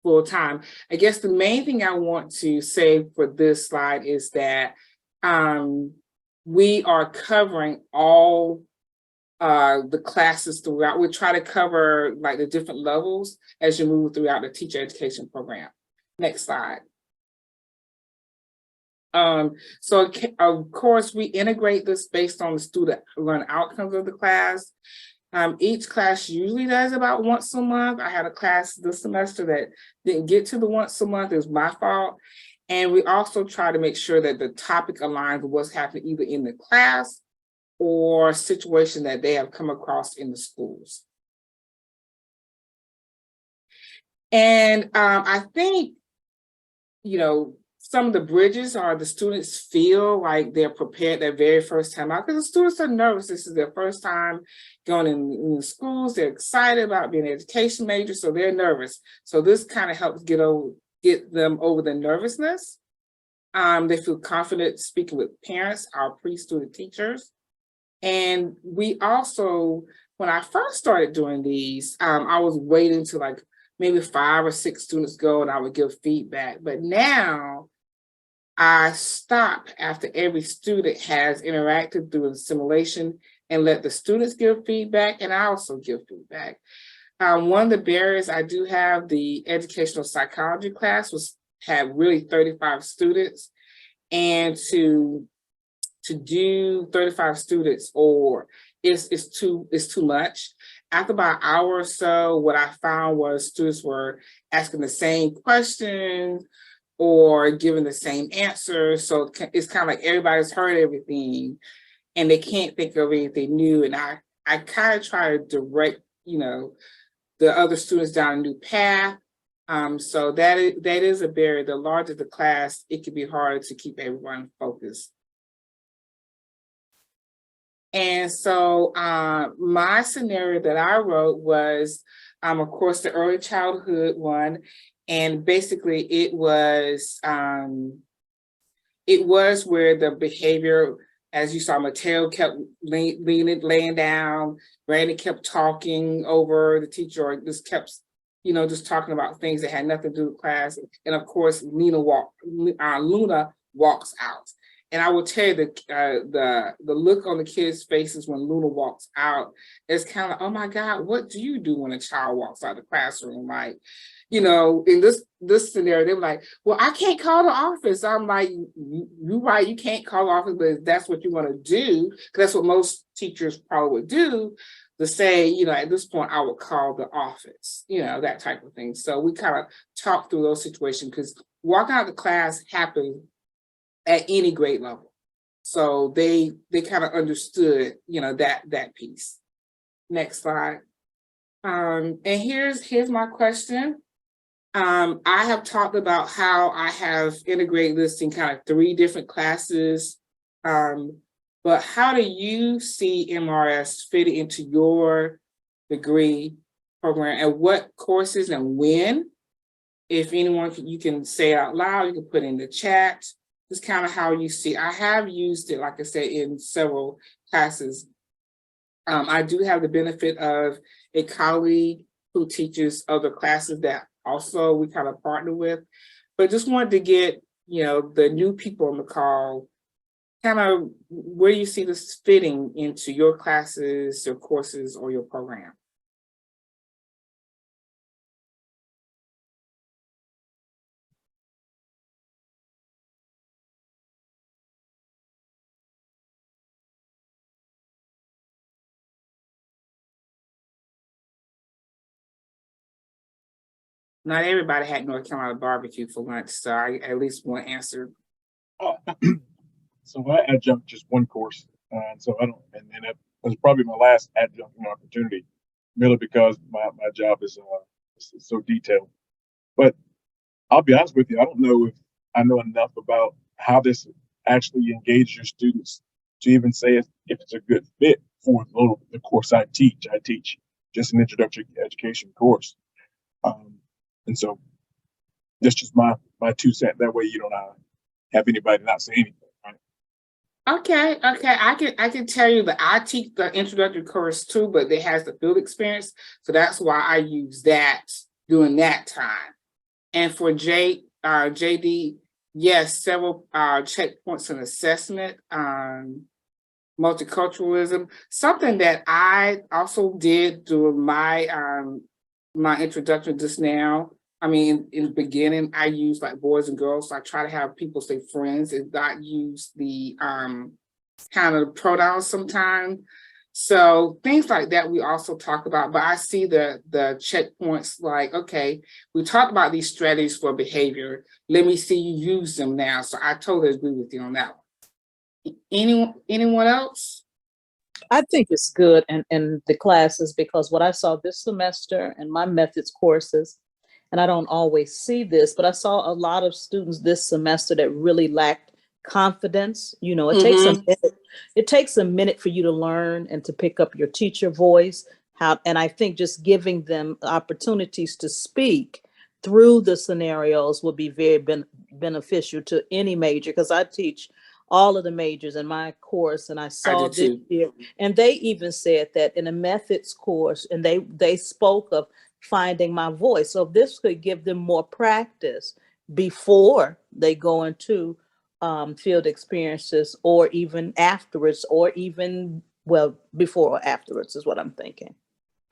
C: full time. I guess the main thing I want to say for this slide is that we are covering all the classes throughout. We try to cover like the different levels as you move throughout the teacher education program. Next slide. So of course we integrate this based on the student learning outcomes of the class. Each class usually does about once a month. I had a class this semester that didn't get to the once a month. It was my fault. And we also try to make sure that the topic aligns with what's happening either in the class or situation that they have come across in the schools. And I think, some of the bridges are the students feel like they're prepared their very first time out, because the students are nervous. This is their first time going in the schools. They're excited about being an education major, so they're nervous. So this kind of helps get them over the nervousness. They feel confident speaking with parents, our pre-student teachers. And we also, when I first started doing these, I was waiting to like maybe 5 or 6 students go and I would give feedback. But now I stop after every student has interacted through the simulation and let the students give feedback, and I also give feedback. One of the barriers, I do have the educational psychology class, had really 35 students, and to do 35 students or it's too much. After about an hour or so, what I found was students were asking the same questions or giving the same answers. So it's kind of like everybody's heard everything and they can't think of anything new. And I kind of try to direct, the other students down a new path. So that is a barrier. The larger the class, it can be harder to keep everyone focused. And so my scenario that I wrote was, of course, the early childhood one. And basically it was where the behavior, as you saw, Mateo kept laying down, Randy kept talking over the teacher, or just kept, just talking about things that had nothing to do with class. And of course, Luna walks out. And I will tell you the look on the kids' faces when Luna walks out is kind of, oh my God, what do you do when a child walks out of the classroom? Like, in this scenario, they were like, well, I can't call the office. I'm like, you're right, you can't call the office, but if that's what you want to do, because that's what most teachers probably would do, to say, at this point, I would call the office, that type of thing. So we kind of talk through those situations, because walking out of the class happens at any grade level. So they kind of understood, that piece. Next slide. And here's my question. I have talked about how I have integrated this in kind of 3 different classes. But how do you see MRS fit into your degree program, and what courses and when? If anyone, you can say it out loud, you can put it in the chat. This is kind of how you see. I have used it, like I said, in several classes. I do have the benefit of a colleague who teaches other classes that also we kind of partner with, but just wanted to get, the new people on the call, kind of where you see this fitting into your classes, your courses, or your program. Not everybody had North Carolina barbecue for lunch, so I at least one answer.
F: So I adjunct just one course, and so I don't, and that was probably my last adjuncting opportunity, merely because my job is so detailed. But I'll be honest with you, I don't know if I know enough about how this actually engages your students to even say if it's a good fit for the course I teach. I teach just an introductory education course. And so that's just my 2 cents. That way you don't have anybody not say anything, right?
C: Okay, I can tell you that I teach the introductory course too, but it has the field experience, so that's why I use that during that time. And for JD, yes, several checkpoints in assessment, multiculturalism, something that I also did during my my introduction just now. I mean, in the beginning, I use like boys and girls. So I try to have people say friends and not use the kind of pronouns sometimes. So things like that we also talk about, but I see the checkpoints like, okay, we talked about these strategies for behavior. Let me see you use them now. So I totally agree with you on that one. Anyone else?
I: I think it's good in the classes, because what I saw this semester in my methods courses, and I don't always see this, but I saw a lot of students this semester that really lacked confidence. You know, it takes a minute for you to learn and to pick up your teacher voice. And I think just giving them opportunities to speak through the scenarios will be very beneficial to any major, because I teach all of the majors in my course, and I saw this year, and they even said that in a methods course, and they spoke of finding my voice. So this could give them more practice before they go into field experiences, or even afterwards, or even, well, before or afterwards is what I'm thinking.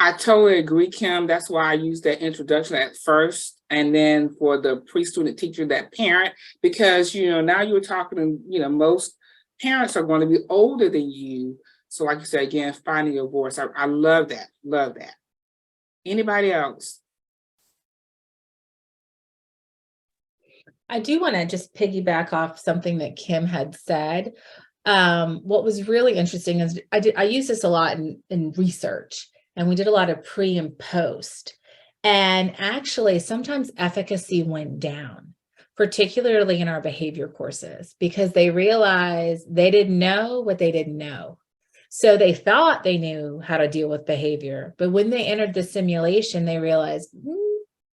C: I totally agree, Kim. That's why I use that introduction at first, and then for the pre-student teacher, that parent, because, you know, now you're talking to, you know, most parents are going to be older than you. So like you said, again, finding your voice. I love that. Love that. Anybody else?
B: I do want to just piggyback off something that Kim had said. What was really interesting is I use this a lot in research, and we did a lot of pre and post. And actually, sometimes efficacy went down, particularly in our behavior courses, because they realized they didn't know what they didn't know. So they thought they knew how to deal with behavior, but when they entered the simulation, they realized,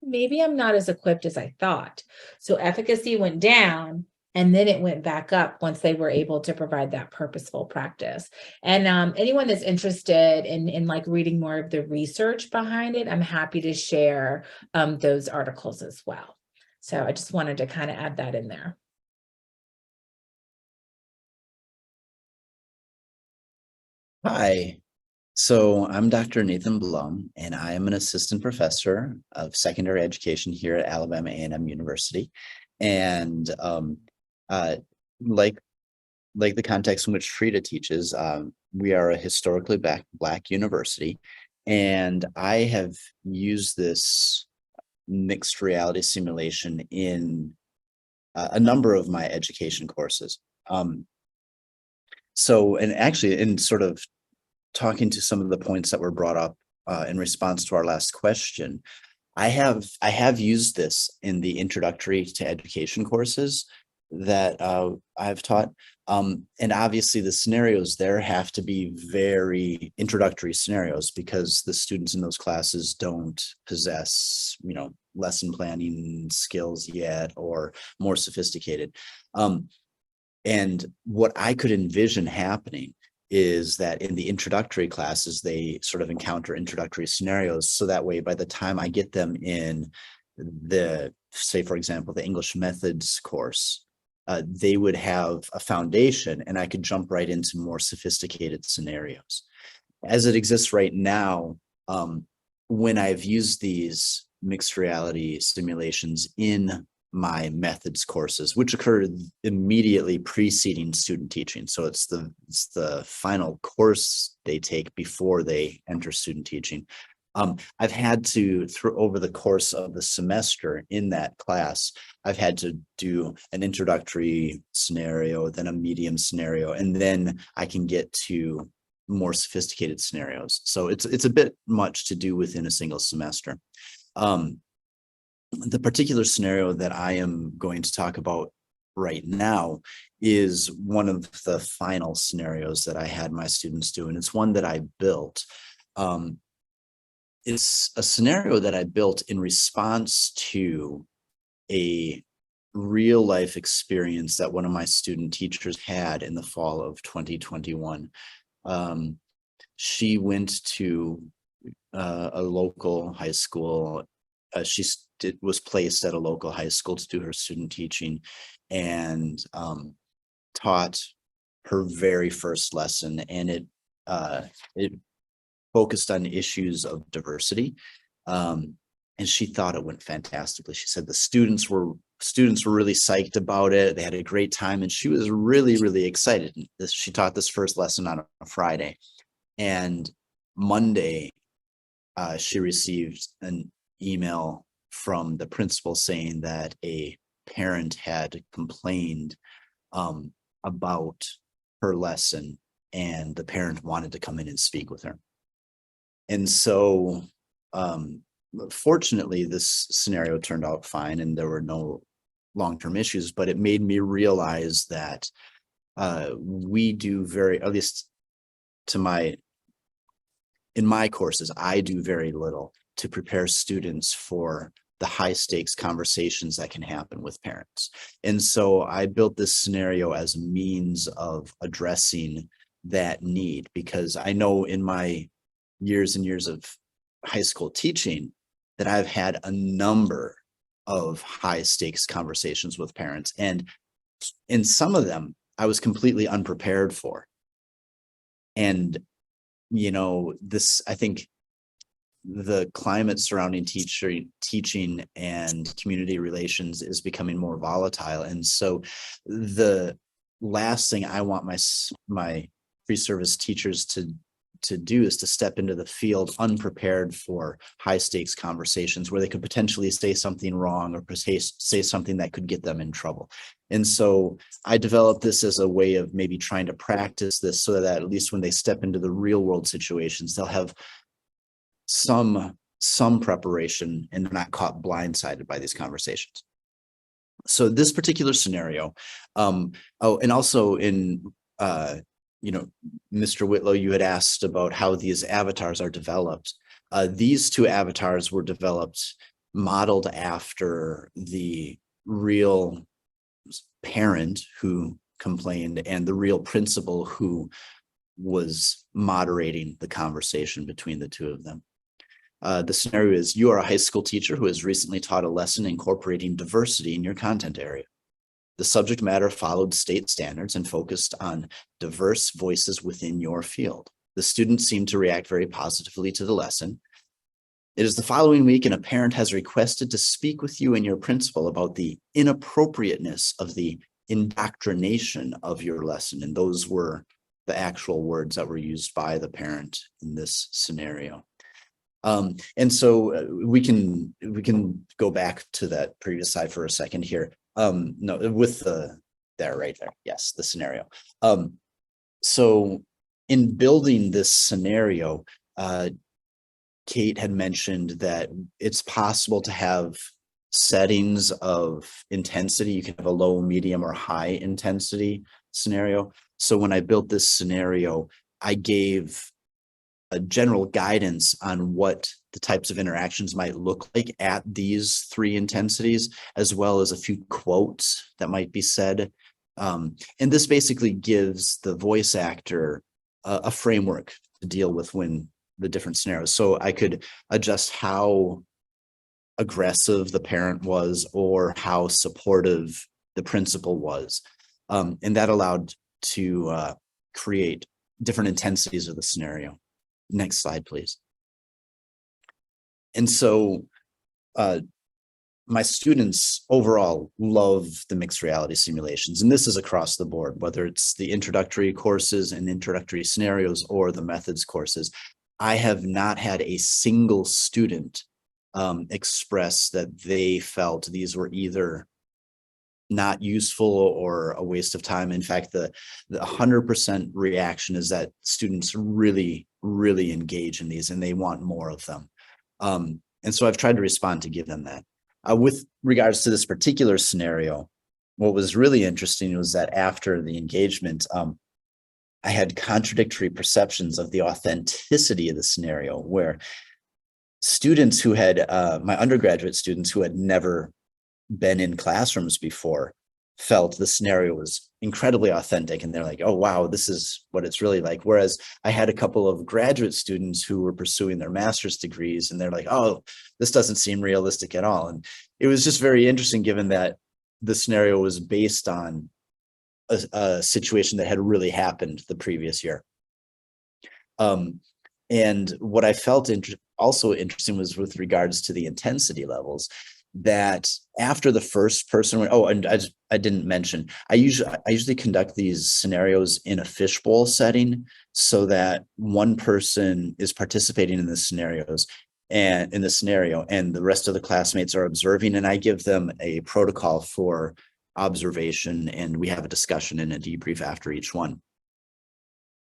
B: maybe I'm not as equipped as I thought. So efficacy went down, and then it went back up once they were able to provide that purposeful practice. And anyone that's interested in like reading more of the research behind it, I'm happy to share those articles as well. So I just wanted to kind of add that in there.
J: Hi, so I'm Dr. Nathan Blum, and I am an assistant professor of secondary education here at Alabama A&M University. And like the context in which Frida teaches, we are a historically Black university, and I have used this mixed reality simulation in a number of my education courses. So, and actually in sort of talking to some of the points that were brought up in response to our last question, I have used this in the introductory to education courses that I've taught. And obviously the scenarios there have to be very introductory scenarios, because the students in those classes don't possess, you know, lesson planning skills yet, or more sophisticated. And what I could envision happening is that in the introductory classes, they sort of encounter introductory scenarios. So that way, by the time I get them in the, say, for example, the English methods course, they would have a foundation, and I could jump right into more sophisticated scenarios. As it exists right now, when I've used these mixed reality simulations in my methods courses, which occur immediately preceding student teaching. So it's the final course they take before they enter student teaching. I've had to, over the course of the semester in that class, I've had to do an introductory scenario, then a medium scenario, and then I can get to more sophisticated scenarios. So it's a bit much to do within a single semester. The particular scenario that I am going to talk about right now is one of the final scenarios that I had my students do, and it's one that I built. it's a scenario that I built in response to a real life experience that one of my student teachers had in the fall of 2021. She went to a local high school. She was placed at a local high school to do her student teaching, and taught her very first lesson, and it focused on issues of diversity. And she thought it went fantastically. She said the students were really psyched about it. They had a great time, and she was really, really excited. She taught this first lesson on a Friday, and Monday, she received an email from the principal saying that a parent had complained about her lesson, and the parent wanted to come in and speak with her. And so, fortunately, this scenario turned out fine, and there were no long-term issues, but it made me realize that we do at least in my courses, I do very little to prepare students for the high stakes conversations that can happen with parents. And so I built this scenario as a means of addressing that need, because I know in my years and years of high school teaching that I've had a number of high stakes conversations with parents, and in some of them I was completely unprepared for. And I think the climate surrounding teaching and community relations is becoming more volatile. And so the last thing I want my pre-service teachers to do is to step into the field unprepared for high stakes conversations where they could potentially say something wrong or say something that could get them in trouble. And so I developed this as a way of maybe trying to practice this so that at least when they step into the real world situations, they'll have some preparation and they're not caught blindsided by these conversations. So this particular scenario, and also in Mr. Whitlow, you had asked about how these avatars are developed. These two avatars were developed modeled after the real parent who complained and the real principal who was moderating the conversation between the two of them. The scenario is: you are a high school teacher who has recently taught a lesson incorporating diversity in your content area. The subject matter followed state standards and focused on diverse voices within your field. The students seemed to react very positively to the lesson. It is the following week, and a parent has requested to speak with you and your principal about the inappropriateness of the indoctrination of your lesson. And those were the actual words that were used by the parent in this scenario. And so we can go back to that previous slide for a second here. No, with there right there. Yes, the scenario. So in building this scenario, Kate had mentioned that it's possible to have settings of intensity. You can have a low, medium, or high intensity scenario. So when I built this scenario, I gave a general guidance on what the types of interactions might look like at these three intensities, as well as a few quotes that might be said. And this basically gives the voice actor a framework to deal with when the different scenarios. So I could adjust how aggressive the parent was or how supportive the principal was. And that allowed to create different intensities of the scenario. Next slide, please. And so my students overall love the mixed reality simulations, and this is across the board, whether it's the introductory courses and introductory scenarios or the methods courses. I have not had a single student express that they felt these were either not useful or a waste of time. In fact, the 100% reaction is that students really engage in these and they want more of them. And so I've tried to respond to give them that. With regards to this particular scenario, what was really interesting was that after the engagement, I had contradictory perceptions of the authenticity of the scenario, where students who had, my undergraduate students who had never been in classrooms before felt the scenario was incredibly authentic, and they're like, oh wow, this is what it's really like. Whereas I had a couple of graduate students who were pursuing their master's degrees, and they're like, oh, this doesn't seem realistic at all. And it was just very interesting, given that the scenario was based on a situation that had really happened the previous year. And what I felt also interesting was with regards to the intensity levels, that after the first person went, oh, and I didn't mention, I usually conduct these scenarios in a fishbowl setting, so that one person is participating in the scenarios and in the scenario, and the rest of the classmates are observing, and I give them a protocol for observation, and we have a discussion and a debrief after each one.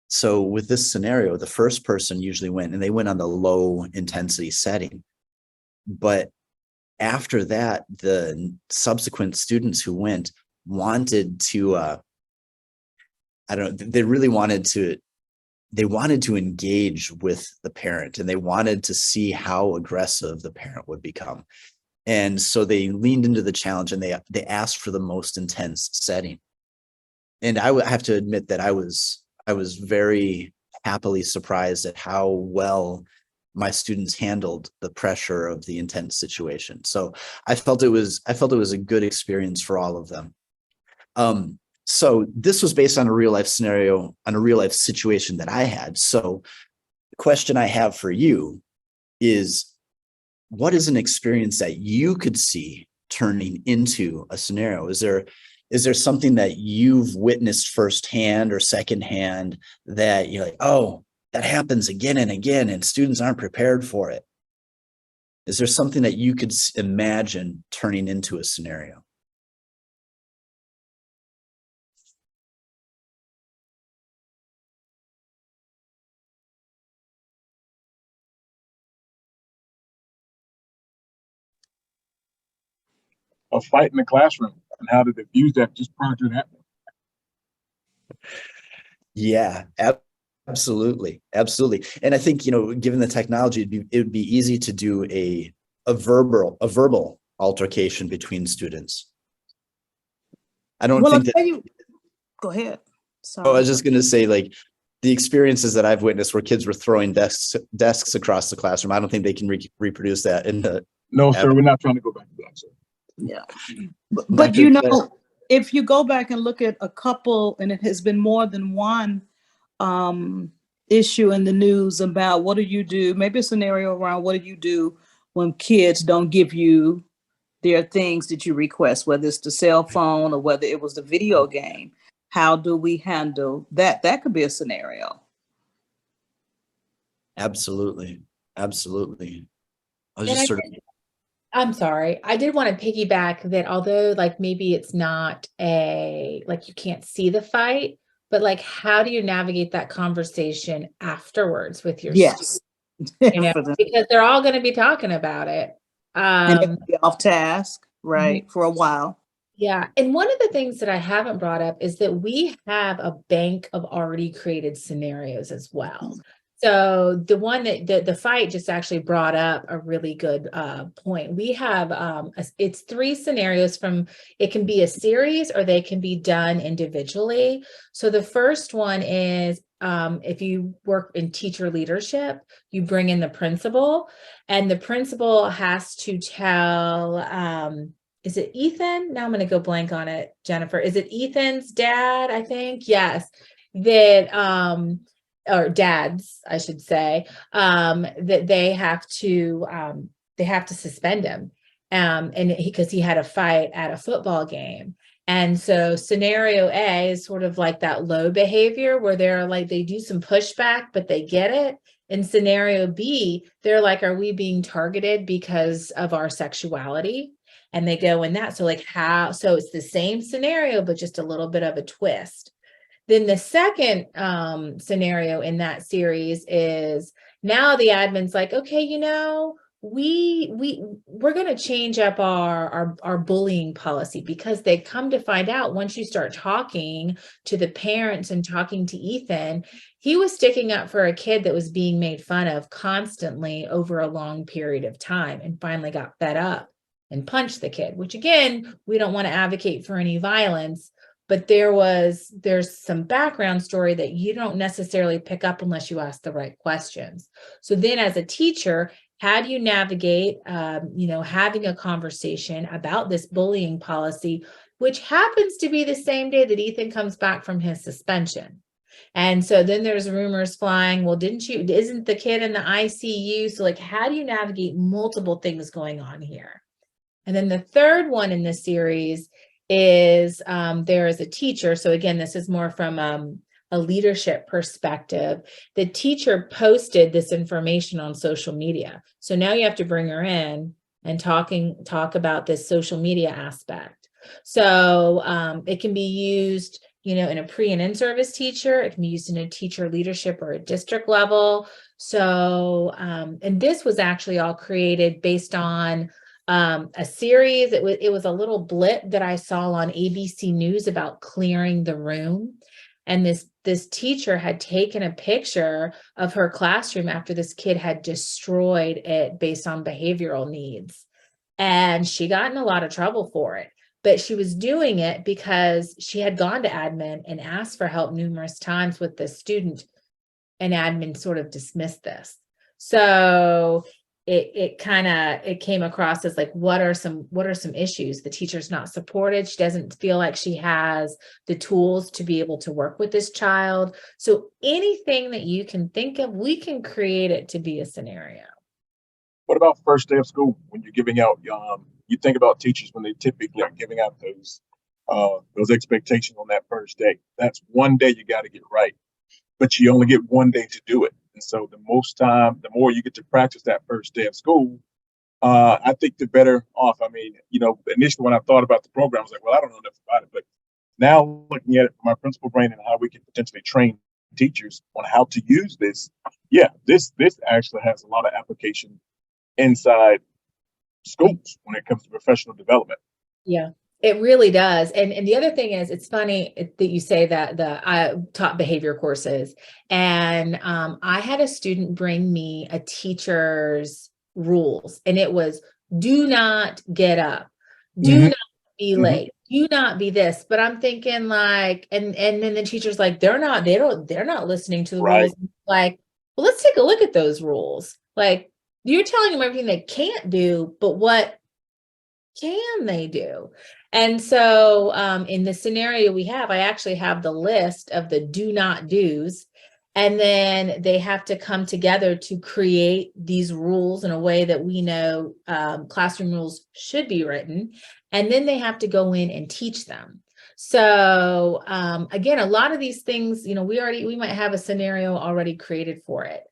J: So with this scenario, the first person usually went, and they went on the low intensity setting. But after that, the subsequent students who went wanted to, they wanted to engage with the parent, and they wanted to see how aggressive the parent would become. And so they leaned into the challenge, and they asked for the most intense setting. And I have to admit that I was very happily surprised at how well my students handled the pressure of the intense situation. So I felt it was a good experience for all of them. So this was based on a real life scenario, on a real life situation that I had. So the question I have for you is, what is an experience that you could see turning into a scenario? Is there something that you've witnessed firsthand or secondhand that you're like, oh, that happens again and again, and students aren't prepared for it? Is there something that you could imagine turning into a scenario?
F: A fight in the classroom, and how to diffuse that just prior to it happening.
J: Yeah, absolutely. Absolutely. And I think, given the technology, it would be easy to do a verbal altercation between students. I don't think that.
K: Go ahead.
J: Sorry. Oh, I was just going to say, like, the experiences that I've witnessed where kids were throwing desks across the classroom, I don't think they can reproduce that in the.
F: No, sir, we're not trying to go back to that, sir.
K: Yeah. But if you go back and look at a couple, and it has been more than one issue in the news about what do you do, maybe a scenario around what do you do when kids don't give you their things that you request, whether it's the cell phone or whether it was the video game. How do we handle that? That could be a scenario.
J: Absolutely. Absolutely.
B: I'm sorry. I did want to piggyback that, although like maybe it's not like you can't see the fight, but like how do you navigate that conversation afterwards with your students? Because they're all going to be talking about it.
K: And be off task, right, for a while.
B: Yeah. And one of the things that I haven't brought up is that we have a bank of already created scenarios as well. So the one that the fight just actually brought up a really good point. We have it's 3 scenarios it can be a series or they can be done individually. So the first one is if you work in teacher leadership, you bring in the principal, and the principal has to tell, is it Ethan? Now I'm going to go blank on it, Jennifer. Is it Ethan's dad? I think. Yes. That or dads, I should say, that they have to suspend him, and because he had a fight at a football game. And so scenario A is sort of like that low behavior where they do some pushback, but they get it. In scenario B, they're like, are we being targeted because of our sexuality? And they go in that. So so it's the same scenario, but just a little bit of a twist. Then the second scenario in that series is now the admin's like, okay, we're going to change up our bullying policy, because they come to find out, once you start talking to the parents and talking to Ethan, he was sticking up for a kid that was being made fun of constantly over a long period of time, and finally got fed up and punched the kid, which, again, we don't want to advocate for any violence, but there's some background story that you don't necessarily pick up unless you ask the right questions. So then, as a teacher, how do you navigate, having a conversation about this bullying policy, which happens to be the same day that Ethan comes back from his suspension? And so then there's rumors flying. Well, isn't the kid in the ICU? So, like, how do you navigate multiple things going on here? And then the third one in this series is there is a teacher. So again, this is more from a leadership perspective. The teacher posted this information on social media. So now you have to bring her in and talk about this social media aspect. So it can be used, in a pre and in-service teacher. It can be used in a teacher leadership or a district level. So, and this was actually all created based on a series. It was a little blip that I saw on ABC News about clearing the room. And this teacher had taken a picture of her classroom after this kid had destroyed it based on behavioral needs. And she got in a lot of trouble for it. But she was doing it because she had gone to admin and asked for help numerous times with this student, and admin sort of dismissed this. So it came across as like, what are some issues? The teacher's not supported. She doesn't feel like she has the tools to be able to work with this child. So anything that you can think of, we can create it to be a scenario.
F: What about first day of school when you're giving out? You think about teachers when they typically are giving out those expectations on that first day. That's one day you got to get right, but you only get one day to do it. And so the more you get to practice that first day of school, I think the better off. I mean, initially when I thought about the program, I was like, well, I don't know enough about it. But now looking at it from my principal brain and how we can potentially train teachers on how to use this, this actually has a lot of application inside schools when it comes to professional development.
B: Yeah, it really does. And the other thing is, it's funny that you say that I taught behavior courses, and I had a student bring me a teacher's rules, and it was, do not get up, do not be late, do not be this. But I'm thinking like, and then the teacher's like, they're not listening to the rules. Like, well, let's take a look at those rules. Like, you're telling them everything they can't do, but what can they do? And so in the scenario we have, I actually have the list of the do not do's, and then they have to come together to create these rules in a way that we know classroom rules should be written. And then they have to go in and teach them. So again, a lot of these things, we might have a scenario already created for it.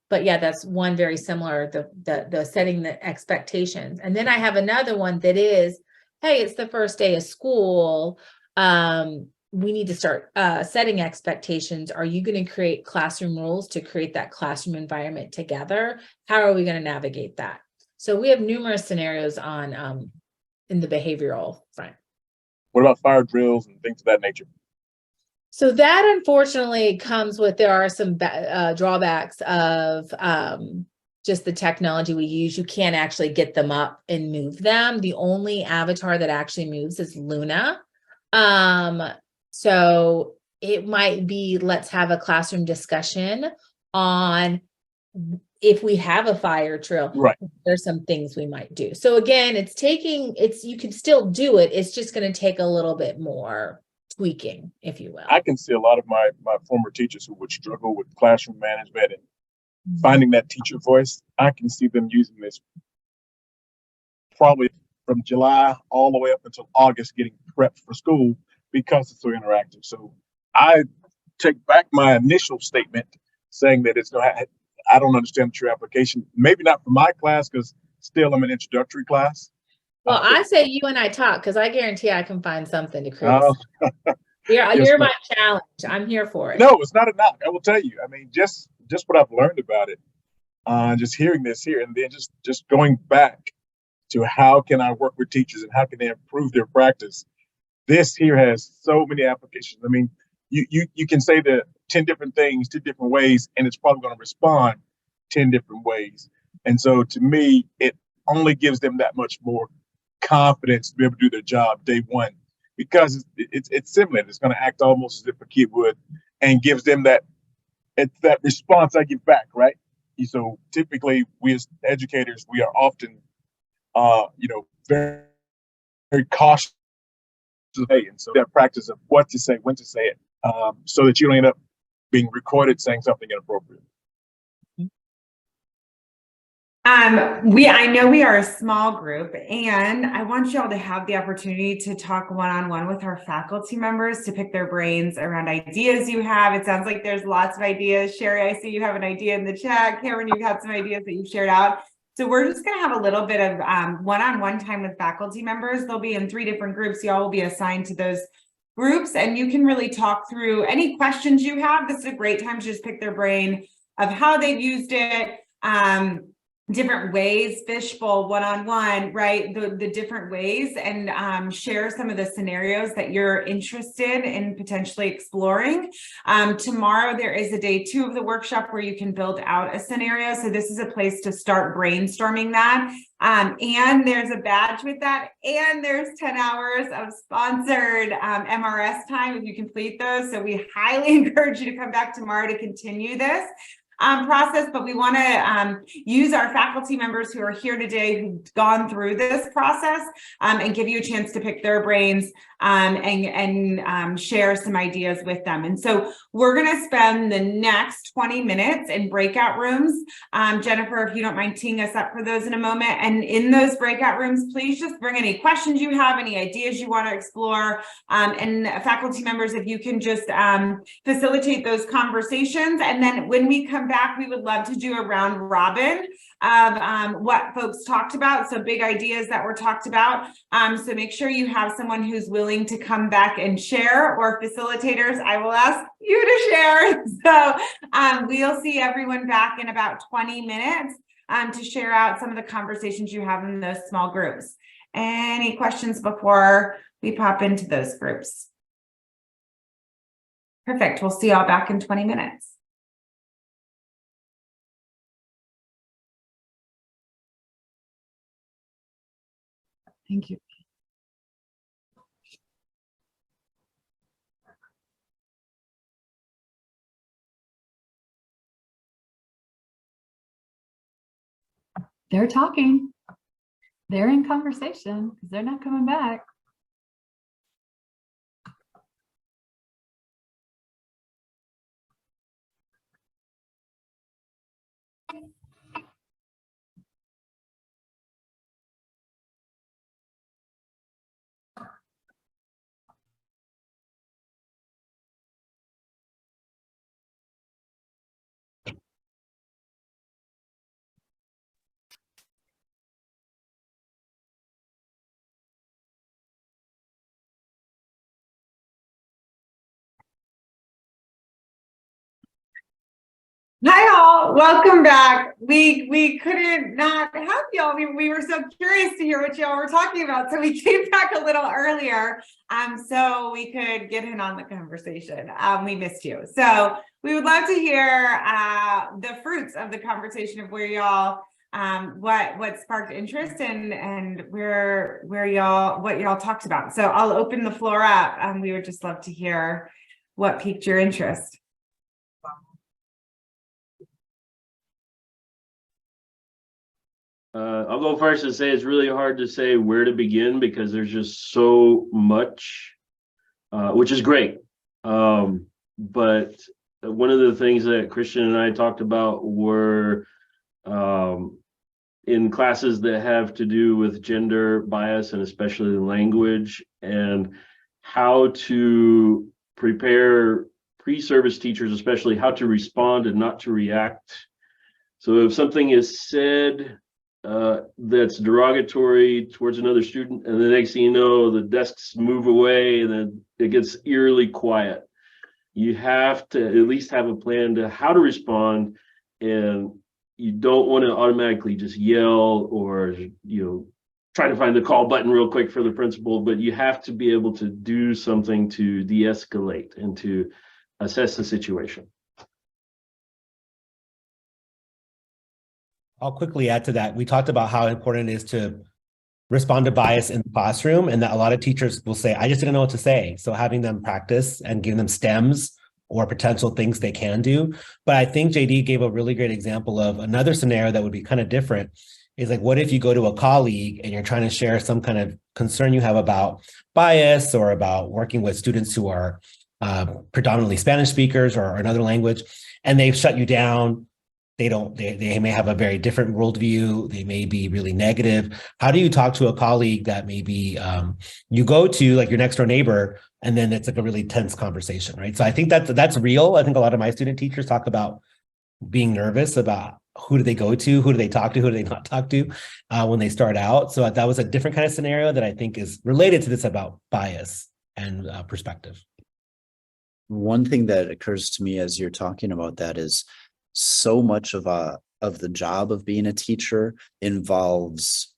B: But yeah, that's one very similar, the setting the expectations. And then I have another one that is, hey, it's the first day of school. We need to start setting expectations. Are you going to create classroom rules to create that classroom environment together? How are we going to navigate that? So we have numerous scenarios on in the behavioral front.
F: What about fire drills and things of that nature?
B: So that unfortunately comes with, there are some drawbacks of just the technology we use. You can't actually get them up and move them. The only avatar that actually moves is Luna. So it might be, let's have a classroom discussion on if we have a fire drill,
F: right,
B: there's some things we might do. So again, you can still do it. It's just going to take a little bit more tweaking, if you will.
F: I can see a lot of my former teachers who would struggle with classroom management and finding that teacher voice. I can see them using this probably from July all the way up until August, getting prepped for school because it's so interactive. So I take back my initial statement saying that it's going to, I don't understand the true application. Maybe not for my class, because still I'm an introductory class.
B: Well, I say you and I talk, because I guarantee I can find something to create.
F: Yes,
B: you're my challenge. I'm here for it.
F: No, it's not a knock. I will tell you. I mean, just what I've learned about it. just hearing this here, and then just going back to how can I work with teachers and how can they improve their practice. This here has so many applications. I mean, you can say the 10 different things 10 different ways, and it's probably going to respond 10 different ways. And so to me, it only gives them that much more confidence to be able to do their job day one, because it's similar. It's going to act almost as if a kid would, and gives them that response I give back, right? So typically, we as educators, we are often, very, very cautious. And so that practice of what to say, when to say it, so that you don't end up being recorded saying something inappropriate.
A: I know we are a small group, and I want y'all to have the opportunity to talk one-on-one with our faculty members to pick their brains around ideas you have. It sounds like there's lots of ideas. Sherry, I see you have an idea in the chat. Cameron, you've had some ideas that you've shared out. So we're just going to have a little bit of one-on-one time with faculty members. They'll be in 3 different groups. Y'all will be assigned to those groups, and you can really talk through any questions you have. This is a great time to just pick their brain of how they've used it, different ways, fishbowl, one-on-one, right? The different ways, and share some of the scenarios that you're interested in potentially exploring. Tomorrow, there is a day 2 of the workshop where you can build out a scenario. So this is a place to start brainstorming that. And there's a badge with that, and there's 10 hours of sponsored MRS time if you complete those. So we highly encourage you to come back tomorrow to continue this process, but we want to use our faculty members who are here today who've gone through this process and give you a chance to pick their brains and share some ideas with them. And so we're going to spend the next 20 minutes in breakout rooms. Jennifer, if you don't mind teeing us up for those in a moment. And in those breakout rooms, please just bring any questions you have, any ideas you want to explore. And faculty members, if you can just facilitate those conversations. And then when we come back, we would love to do a round robin of what folks talked about. So big ideas that were talked about. So make sure you have someone who's willing to come back and share, or facilitators, I will ask you to share. So we'll see everyone back in about 20 minutes to share out some of the conversations you have in those small groups. Any questions before we pop into those groups? Perfect. We'll see y'all back in 20 minutes. Thank you.
L: They're talking. They're in conversation because they're not coming back.
A: Hi all, welcome back. We couldn't not have y'all. We were so curious to hear what y'all were talking about, so we came back a little earlier so we could get in on the conversation. We missed you, so we would love to hear the fruits of the conversation of where y'all what sparked interest and where y'all what y'all talked about. So I'll open the floor up. We would just love to hear what piqued your interest.
M: I'll go first and say it's really hard to say where to begin because there's just so much, which is great. But one of the things that Christian and I talked about were in classes that have to do with gender bias and especially language, and how to prepare pre-service teachers, especially how to respond and not to react. So if something is said that's derogatory towards another student, and the next thing you know, the desks move away and then it gets eerily quiet. You have to at least have a plan to how to respond and you don't want to automatically just yell or, try to find the call button real quick for the principal, but you have to be able to do something to de-escalate and to assess the situation.
H: I'll quickly add to that. We talked about how important it is to respond to bias in the classroom, and that a lot of teachers will say, I just didn't know what to say. So having them practice and giving them stems or potential things they can do. But I think JD gave a really great example of another scenario that would be kind of different. Is like, what if you go to a colleague and you're trying to share some kind of concern you have about bias or about working with students who are predominantly Spanish speakers or another language, and they've shut you down. They may have a very different worldview. They may be really negative. How do you talk to a colleague that maybe you go to, like your next door neighbor, and then it's like a really tense conversation, right? So I think that's real. I think a lot of my student teachers talk about being nervous about who do they go to, who do they talk to, who do they not talk to when they start out. So that was a different kind of scenario that I think is related to this about bias and perspective.
J: One thing that occurs to me as you're talking about that is so much of the job of being a teacher involves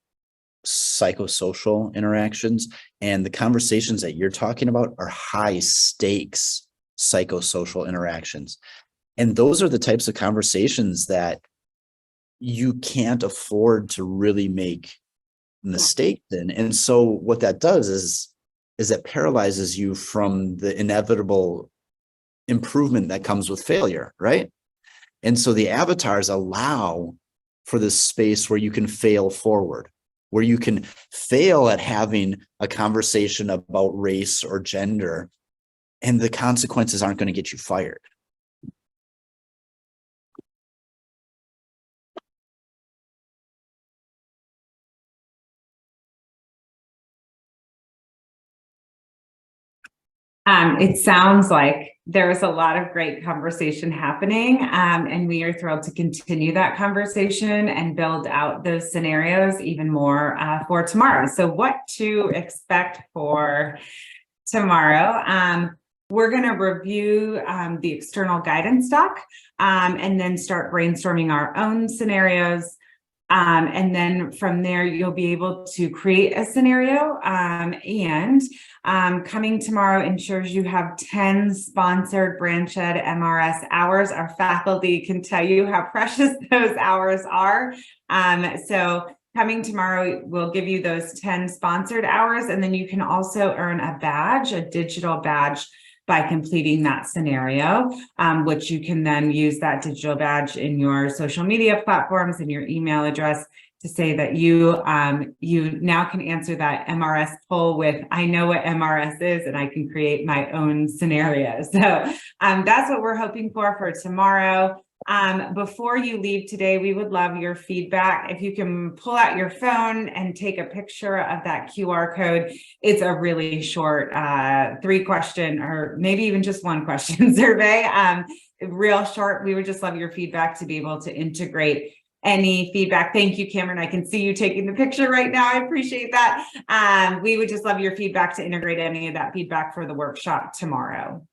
J: psychosocial interactions, and the conversations that you're talking about are high stakes psychosocial interactions. And those are the types of conversations that you can't afford to really make mistakes in. And so what that does is it paralyzes you from the inevitable improvement that comes with failure, right? And so the avatars allow for this space where you can fail forward, where you can fail at having a conversation about race or gender, and the consequences aren't going to get you fired.
A: It sounds like there was a lot of great conversation happening, and we are thrilled to continue that conversation and build out those scenarios even more for tomorrow. So what to expect for tomorrow? We're going to review the external guidance doc and then start brainstorming our own scenarios. And then from there, you'll be able to create a scenario. Coming tomorrow ensures you have 10 sponsored Branch Ed MRS hours. Our faculty can tell you how precious those hours are. So coming tomorrow, we'll give you those 10 sponsored hours, and then you can also earn a badge, a digital badge, by completing that scenario, which you can then use that digital badge in your social media platforms and your email address to say that you now can answer that MRS poll with, I know what MRS is, and I can create my own scenario. So that's what we're hoping for tomorrow. Before you leave today, we would love your feedback. If you can pull out your phone and take a picture of that QR code, it's a really short 3-question or maybe even just 1-question survey. Real short. We would just love your feedback to be able to integrate any feedback. Thank you, Cameron. I can see you taking the picture right now. I appreciate that. We would just love your feedback to integrate any of that feedback for the workshop tomorrow.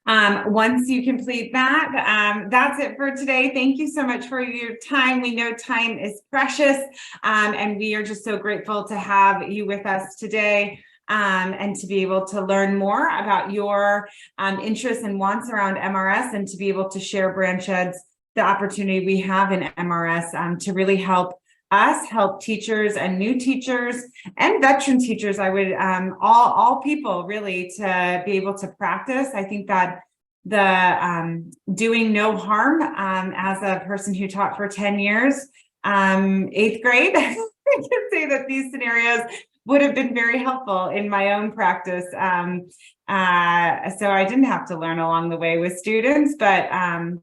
A: Once you complete that, that's it for today. Thank you so much for your time. We know time is precious, and we are just so grateful to have you with us today, and to be able to learn more about your interests and wants around MRS, and to be able to share Branch Ed's the opportunity we have in MRS to really help us, help teachers and new teachers and veteran teachers. I would all people really to be able to practice. I think that the doing no harm as a person who taught for 10 years, 8th grade, I can say that these scenarios would have been very helpful in my own practice. So I didn't have to learn along the way with students, but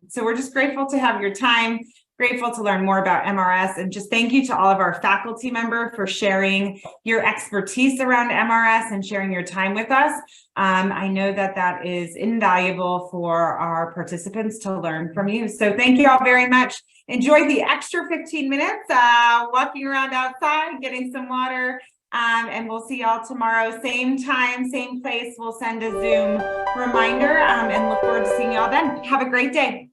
A: so we're just grateful to have your time, grateful to learn more about MRS, and just thank you to all of our faculty members for sharing your expertise around MRS and sharing your time with us. I know that that is invaluable for our participants to learn from you. So thank you all very much. Enjoy the extra 15 minutes walking around outside, getting some water. And we'll see y'all tomorrow, same time, same place. We'll send a Zoom reminder and look forward to seeing y'all then. Have a great day.